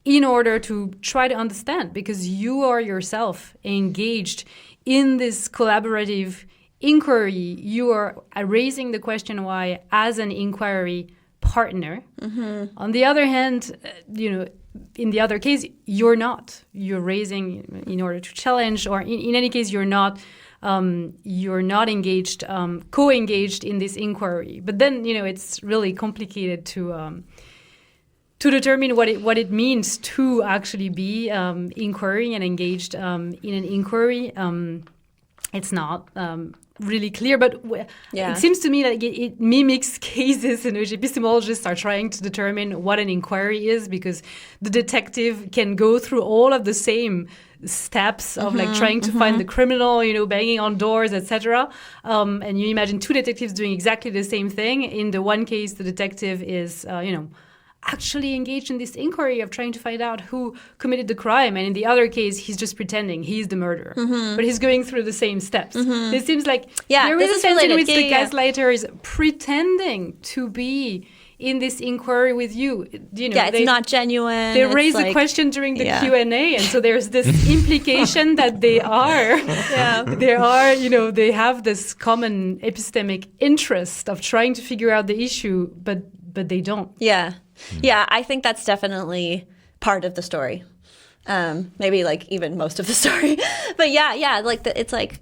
in order to try to understand, because you are yourself engaged in this collaborative inquiry. You are raising the question why as an inquiry partner. Mm-hmm. On the other hand, in the other case, you're not. You're raising in order to challenge, or in any case, you're not engaged, co-engaged in this inquiry. But then, it's really complicated to determine what it means to actually be inquiring and engaged in an inquiry. It's not really clear, but it seems to me like it mimics cases in which epistemologists are trying to determine what an inquiry is, because the detective can go through all of the same steps of like trying to find the criminal, banging on doors, etc. And you imagine two detectives doing exactly the same thing. In the one case, the detective is, actually engaged in this inquiry of trying to find out who committed the crime, and in the other case he's just pretending he's the murderer, but he's going through the same steps. It seems like there is a sense in which the gaslighter is pretending to be in this inquiry with you. It's not genuine. They raise the question during the Q&A, and so there's this implication that they are, they have this common epistemic interest of trying to figure out the issue, but they don't. Yeah, I think that's definitely part of the story. Maybe like even most of the story. But it's like,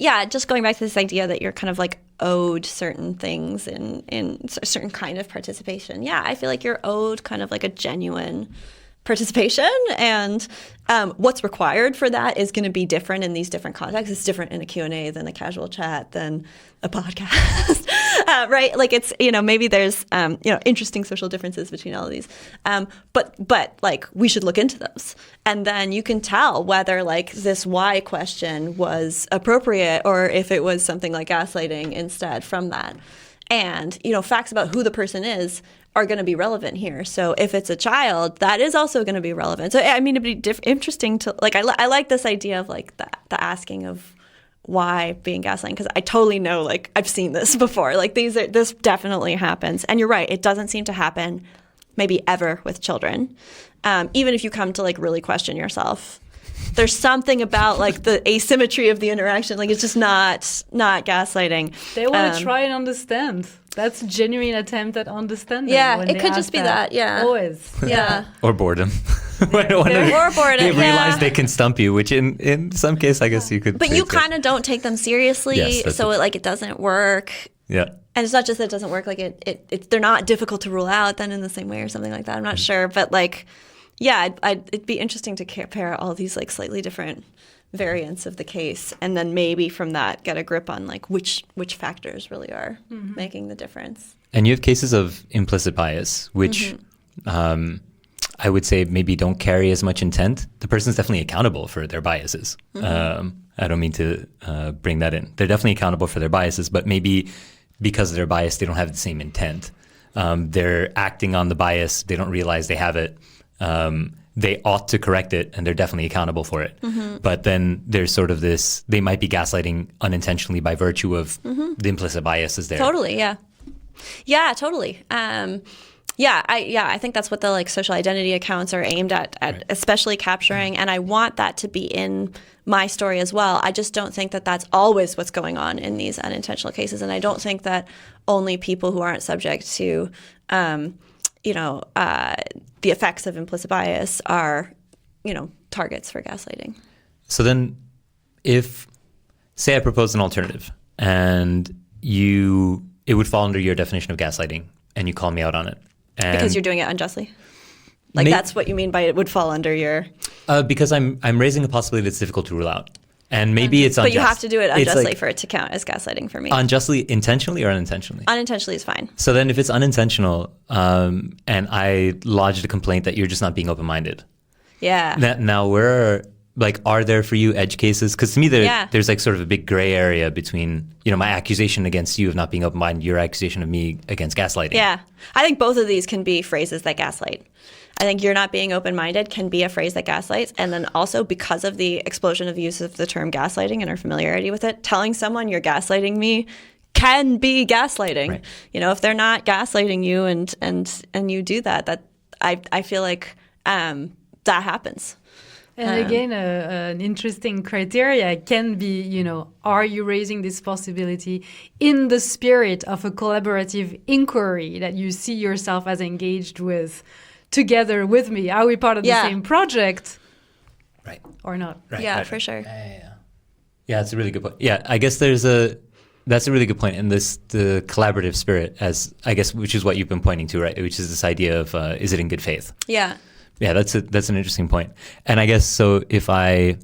yeah, just going back to this idea that you're kind of like owed certain things in a certain kind of participation. Yeah, I feel like you're owed kind of like a genuine participation, and what's required for that is going to be different in these different contexts. It's different in a Q&A than a casual chat than a podcast, right? Like it's, maybe there's, interesting social differences between all of these. But like we should look into those. And then you can tell whether like this why question was appropriate or if it was something like gaslighting instead from that. And, facts about who the person is are going to be relevant here. So if it's a child, that is also going to be relevant. So, I mean, it'd be interesting to, like, I like this idea of, like, the asking of why being gaslighting, because I totally know, like, I've seen this before. Like, this definitely happens. And you're right, it doesn't seem to happen maybe ever with children. Even if you come to, like, really question yourself. There's something about like the asymmetry of the interaction. Like it's just not gaslighting. They want to try and understand. That's a genuine attempt at understanding. Yeah, it could just be that. Yeah, always. Yeah, or boredom. or boredom. They realize they can stump you, which in some case I guess you could. But you kind of don't take them seriously, so it doesn't work. Yeah. And it's not just that it doesn't work. Like they're not difficult to rule out then in the same way or something like that. I'm not sure, but like. Yeah, it'd be interesting to compare all these like slightly different variants of the case, and then maybe from that get a grip on like which factors really are making the difference. And you have cases of implicit bias, which I would say maybe don't carry as much intent. The person's definitely accountable for their biases. I don't mean to bring that in. They're definitely accountable for their biases, but maybe because of their bias, they don't have the same intent. They're acting on the bias. They don't realize they have it. They ought to correct it, and they're definitely accountable for it. But then there's sort of this, they might be gaslighting unintentionally by virtue of the implicit bias is there. Totally, yeah. Yeah, totally. I think that's what the like social identity accounts are aimed at right. Especially capturing, and I want that to be in my story as well. I just don't think that that's always what's going on in these unintentional cases, and I don't think that only people who aren't subject to the effects of implicit bias are, targets for gaslighting. So then if, say I propose an alternative and it would fall under your definition of gaslighting and you call me out on it. And because you're doing it unjustly? Like that's what you mean by it would fall under your... because I'm raising a possibility that's difficult to rule out. And maybe it's unjust. But you have to do it unjustly for it to count as gaslighting for me. Unjustly, intentionally or unintentionally? Unintentionally is fine. So then if it's unintentional and I lodged a complaint that you're just not being open-minded. Yeah. Now are there for you edge cases? Because to me there's like sort of a big gray area between, my accusation against you of not being open-minded, your accusation of me against gaslighting. Yeah. I think both of these can be phrases that gaslight. I think you're not being open-minded can be a phrase that gaslights. And then also because of the explosion of use of the term gaslighting and our familiarity with it, telling someone you're gaslighting me can be gaslighting. Right. If they're not gaslighting you and you do that I feel like that happens. And again, an interesting criteria can be, are you raising this possibility in the spirit of a collaborative inquiry that you see yourself as engaged with together with me? Are we part of the same project? Right. Or not? Right, for sure. Yeah, that's a really good point. Yeah, I guess that's a really good point. And the collaborative spirit, as I guess, which is what you've been pointing to, right? Which is this idea of, is it in good faith? Yeah. Yeah, that's an interesting point. And I guess so if I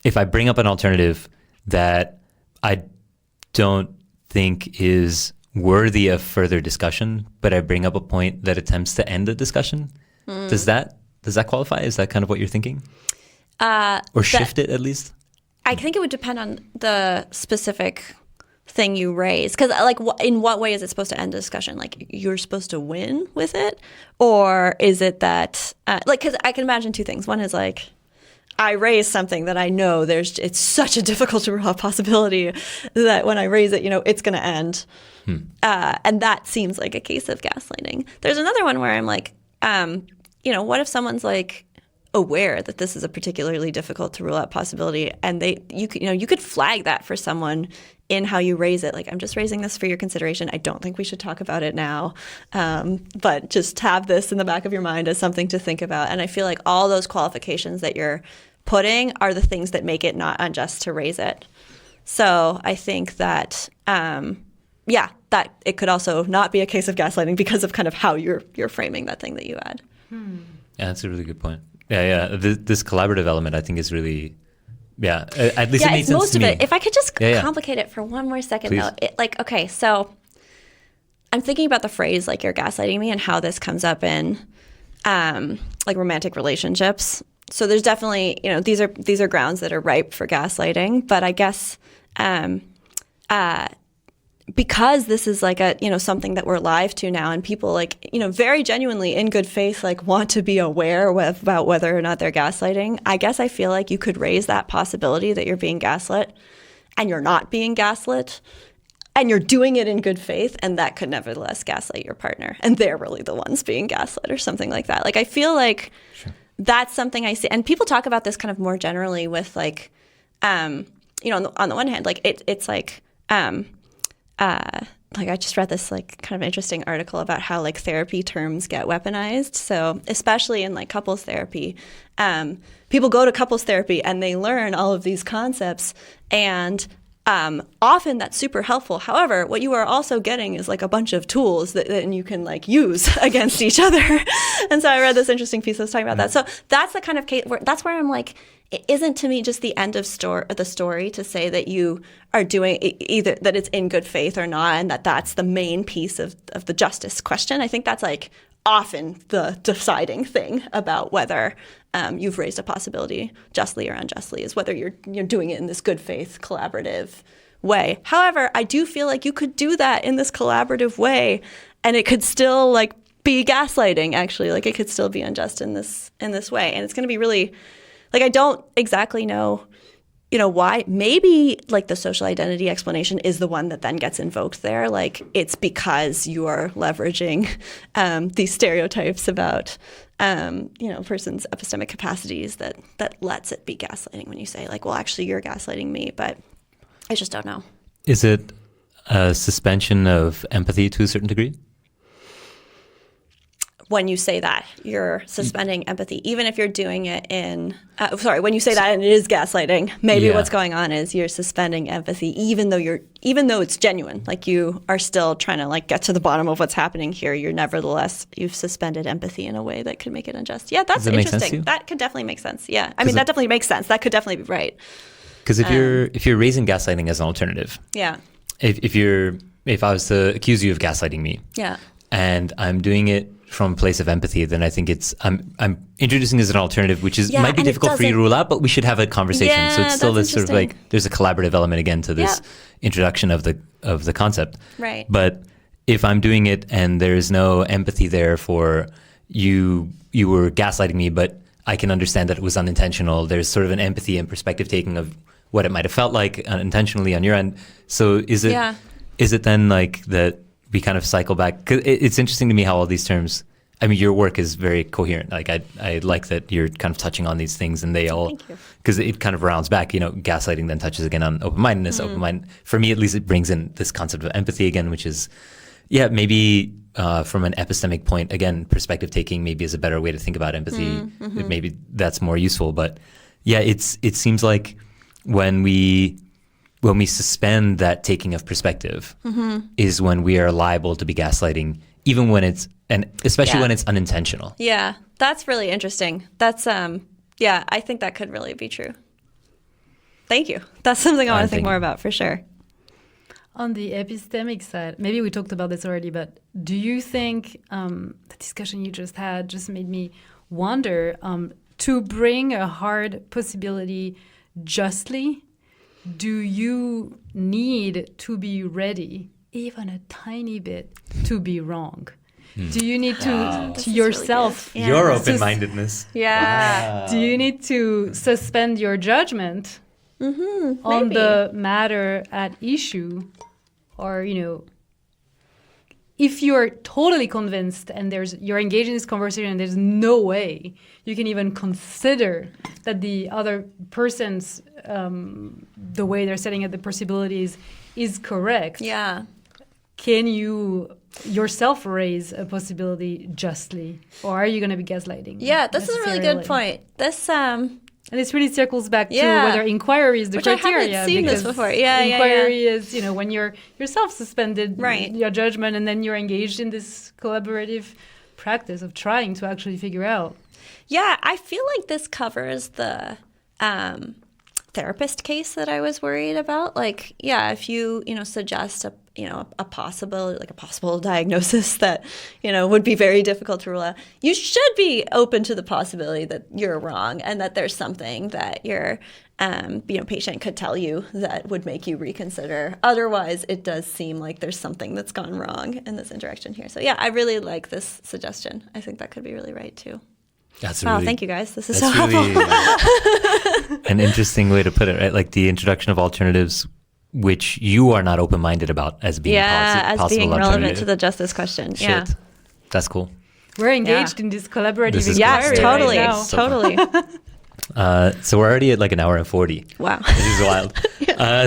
bring up an alternative that I don't think is worthy of further discussion, but I bring up a point that attempts to end the discussion, does that qualify? Is that kind of what you're thinking? Or shift it at least? I think it would depend on the specific thing you raise, because like in what way is it supposed to end a discussion? Like you're supposed to win with it, or is it that because I can imagine two things. One is like I raise something that I know it's such a difficult to rule out possibility that when I raise it, it's going to end, and that seems like a case of gaslighting. There's another one where I'm like, what if someone's like aware that this is a particularly difficult to rule out possibility, and you could flag that for someone in how you raise it. Like, I'm just raising this for your consideration. I don't think we should talk about it now, but just have this in the back of your mind as something to think about. And I feel like all those qualifications that you're putting are the things that make it not unjust to raise it. So I think that, that it could also not be a case of gaslighting because of kind of how you're framing that thing that you add. Yeah, that's a really good point. Yeah. This collaborative element, I think, is really, at least it makes sense most to of me. it. If I could just complicate it for one more second, Please. though. Okay, so I'm thinking about the phrase, like, you're gaslighting me and how this comes up in, like, romantic relationships. So there's definitely, these are grounds that are ripe for gaslighting. But I guess because this is like something that we're alive to now, and people like, very genuinely in good faith, like, want to be aware about whether or not they're gaslighting. I guess I feel like you could raise that possibility that you're being gaslit and you're not being gaslit and you're doing it in good faith, and that could nevertheless gaslight your partner, and they're really the ones being gaslit or something like that. Like, I feel like that's something I see, and people talk about this kind of more generally with like, on the one hand, like it's like I just read this like kind of interesting article about how like therapy terms get weaponized. So especially in like couples therapy, people go to couples therapy and they learn all of these concepts, and often that's super helpful. However, what you are also getting is like a bunch of tools that you can like use against each other. And so I read this interesting piece that was talking about that. So that's the kind of case that's where I'm like, it isn't to me just the end of the story to say that you are doing either that it's in good faith or not, and that's the main piece of the justice question. I think that's like often the deciding thing about whether you've raised a possibility justly or unjustly, is whether you're doing it in this good faith collaborative way. However, I do feel like you could do that in this collaborative way and it could still like be gaslighting, actually. Like, it could still be unjust in this way. And it's going to be really, like, I don't exactly know, why. Maybe like the social identity explanation is the one that then gets invoked there. Like, it's because you are leveraging these stereotypes about a person's epistemic capacities that lets it be gaslighting when you say like, well, actually you're gaslighting me, but I just don't know. Is it a suspension of empathy to a certain degree? When you say that, you're suspending empathy, even if you're doing it in, when you say that and it is gaslighting, maybe what's going on is you're suspending empathy, even though it's genuine, like you are still trying to like get to the bottom of what's happening here. You've suspended empathy in a way that could make it unjust. Yeah, that's interesting. That could definitely make sense. Yeah. I mean, that definitely makes sense. That could definitely be right. Because if you're raising gaslighting as an alternative, if I was to accuse you of gaslighting me, and I'm doing it from a place of empathy, then I think I'm introducing as an alternative, which might be difficult for you to rule out, but we should have a conversation. So it's still this sort of like, there's a collaborative element again to this introduction of the concept. Right. But if I'm doing it and there's no empathy there for you were gaslighting me, but I can understand that it was unintentional. There's sort of an empathy and perspective taking of what it might have felt like unintentionally on your end. So is it then like that we kind of cycle back? 'Cause it's interesting to me how all these terms, I mean, your work is very coherent. Like I like that you're kind of touching on these things, and they all, because it kind of rounds back, gaslighting then touches again on open-mindedness. For me at least, it brings in this concept of empathy again, which is, maybe from an epistemic point, again, perspective taking maybe is a better way to think about empathy. Maybe that's more useful. But it seems like when we suspend that taking of perspective is when we are liable to be gaslighting, even when especially when it's unintentional. Yeah, that's really interesting. That's, I think that could really be true. Thank you. That's something I want to think more about for sure. On the epistemic side, maybe we talked about this already, but do you think the discussion you just had just made me wonder, to bring a hard possibility justly, do you need to be ready, even a tiny bit, to be wrong? Do you need to yourself... Really your open-mindedness. Yeah. Do you need to suspend your judgment on the matter at issue? Or, if you're totally convinced and you're engaged in this conversation and there's no way you can even consider that the other person's, the way they're setting up the possibilities is correct. Yeah. Can you yourself raise a possibility justly? Or are you going to be gaslighting? Yeah, this is a really good point. This, And this really circles back to Yeah. whether inquiry is the Which I criteria. haven't seen this because before. Yeah, inquiry is, when you're self-suspended Right. your judgment, and then you're engaged in this collaborative practice of trying to actually figure out. Yeah, I feel like this covers the therapist case that I was worried about. Like, yeah, if you, suggest a possible diagnosis that, would be very difficult to rule out, you should be open to the possibility that you're wrong and that there's something that your patient could tell you that would make you reconsider. Otherwise, it does seem like there's something that's gone wrong in this interaction here. So yeah, I really like this suggestion. I think that could be really right too. Wow, thank you guys. This is so helpful. Really, an interesting way to put it, right? Like the introduction of alternatives, which you are not open-minded about as being possible being relevant alternative. to the justice question. Shit. Yeah, That's cool. We're engaged in this collaborative This is inquiry. yes, totally, right now. totally. So we're already at like an hour and 40. Wow, This is wild.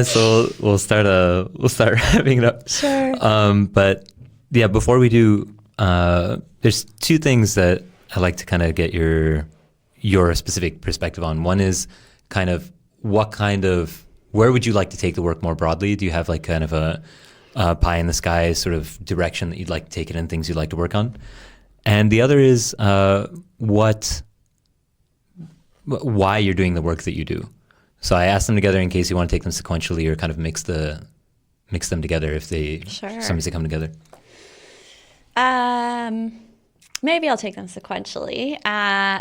So we'll start wrapping it up. Sure. But yeah, before we do, there's two things that I'd like to kind of get your specific perspective on. One is kind of where would you like to take the work more broadly? Do you have like kind of a pie in the sky sort of direction that you'd like to take it in, things you'd like to work on? And the other is why you're doing the work that you do. So I asked them together in case you want to take them sequentially or kind of mix them together if sometimes they come together. Maybe I'll take them sequentially.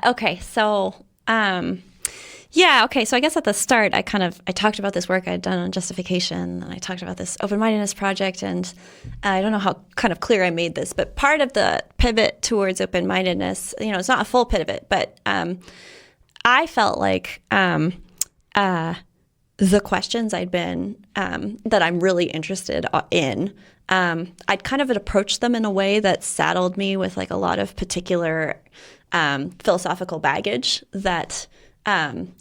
Okay, so so I guess at the start I talked about this work I'd done on justification, and I talked about this open-mindedness project, and I don't know how kind of clear I made this, but part of the pivot towards open-mindedness, it's not a full pivot, but I felt like the questions I'd been that I'm really interested in, I'd kind of approached them in a way that saddled me with like a lot of particular philosophical baggage that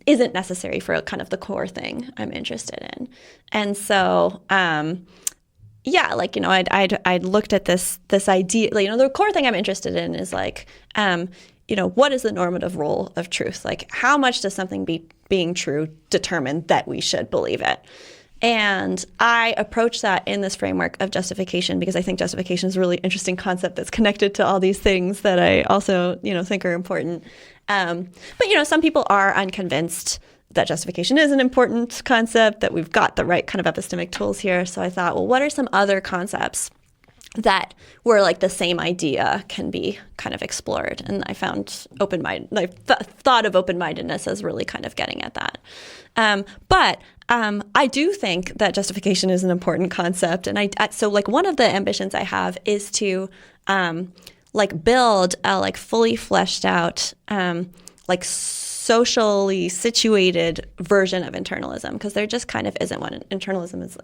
isn't necessary for kind of the core thing I'm interested in. And so, I'd looked at this idea, the core thing I'm interested in is like, what is the normative role of truth? Like, how much does something being true determine that we should believe it? And I approach that in this framework of justification because I think justification is a really interesting concept that's connected to all these things that I also, think are important. But some people are unconvinced that justification is an important concept, that we've got the right kind of epistemic tools here. So I thought, well, what are some other concepts that where like the same idea can be kind of explored? And I found thought of open-mindedness as really kind of getting at that. But I do think that justification is an important concept. And so one of the ambitions I have is to build a fully fleshed out socially situated version of internalism, because there just kind of isn't one. Internalism is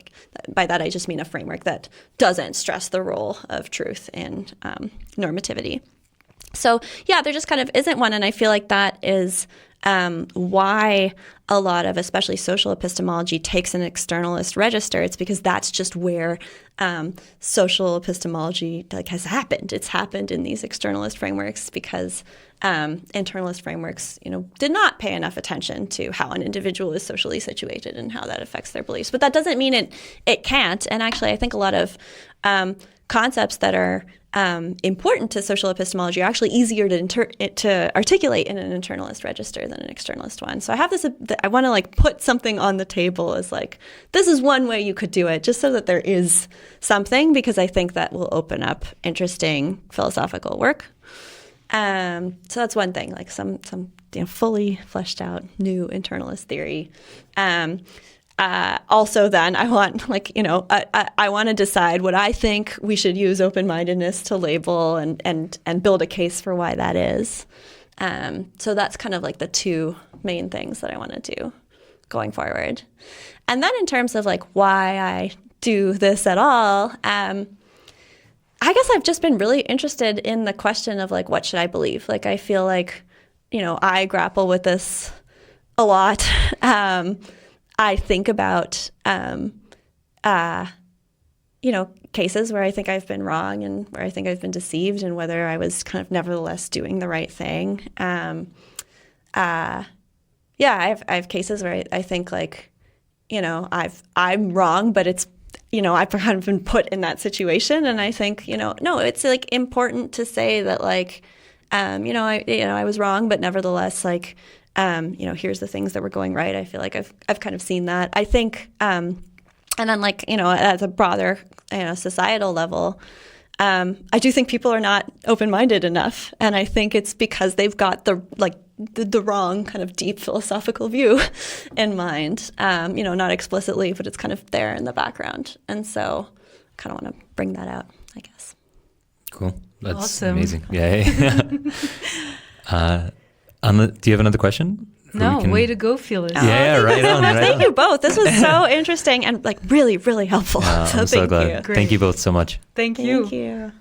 by that I just mean a framework that doesn't stress the role of truth in normativity. So yeah, there just kind of isn't one, and I feel like that is why a lot of especially social epistemology takes an externalist register. It's because that's just where social epistemology has happened. It's happened in these externalist frameworks because internalist frameworks, did not pay enough attention to how an individual is socially situated and how that affects their beliefs. But that doesn't mean it can't. And actually, I think a lot of concepts that are important to social epistemology are actually easier to articulate in an internalist register than an externalist one. So I have this, I want to put something on the table as this is one way you could do it, just so that there is something, because I think that will open up interesting philosophical work. So that's one thing, some fully fleshed out new internalist theory. Also, then I want I want to decide what I think we should use open-mindedness to label and build a case for why that is. So that's kind of the two main things that I want to do going forward. And then in terms of why I do this at all, I guess I've just been really interested in the question of what should I believe? I feel I grapple with this a lot. I think about, cases where I think I've been wrong and where I think I've been deceived, and whether I was kind of nevertheless doing the right thing. Yeah, I have cases where I think like, I'm wrong, but it's, I've kind of been put in that situation, and I think, no, it's like important to say that like, I was wrong, but nevertheless, like, here's the things that were going right. I feel like I've kind of seen that. I think, and then like, at a broader, societal level, I do think people are not open-minded enough, and I think it's because they've got the wrong kind of deep philosophical view in mind. Not explicitly, but it's kind of there in the background, and so I kind of want to bring that out, I guess. Cool. That's awesome. Amazing. Yeah. Do you have another question? No, way to go, Phyllis. Yeah, right on. Thank you both. This was so interesting and like really, really helpful. I'm so glad. you. Thank you both so much. Thank you. Thank you.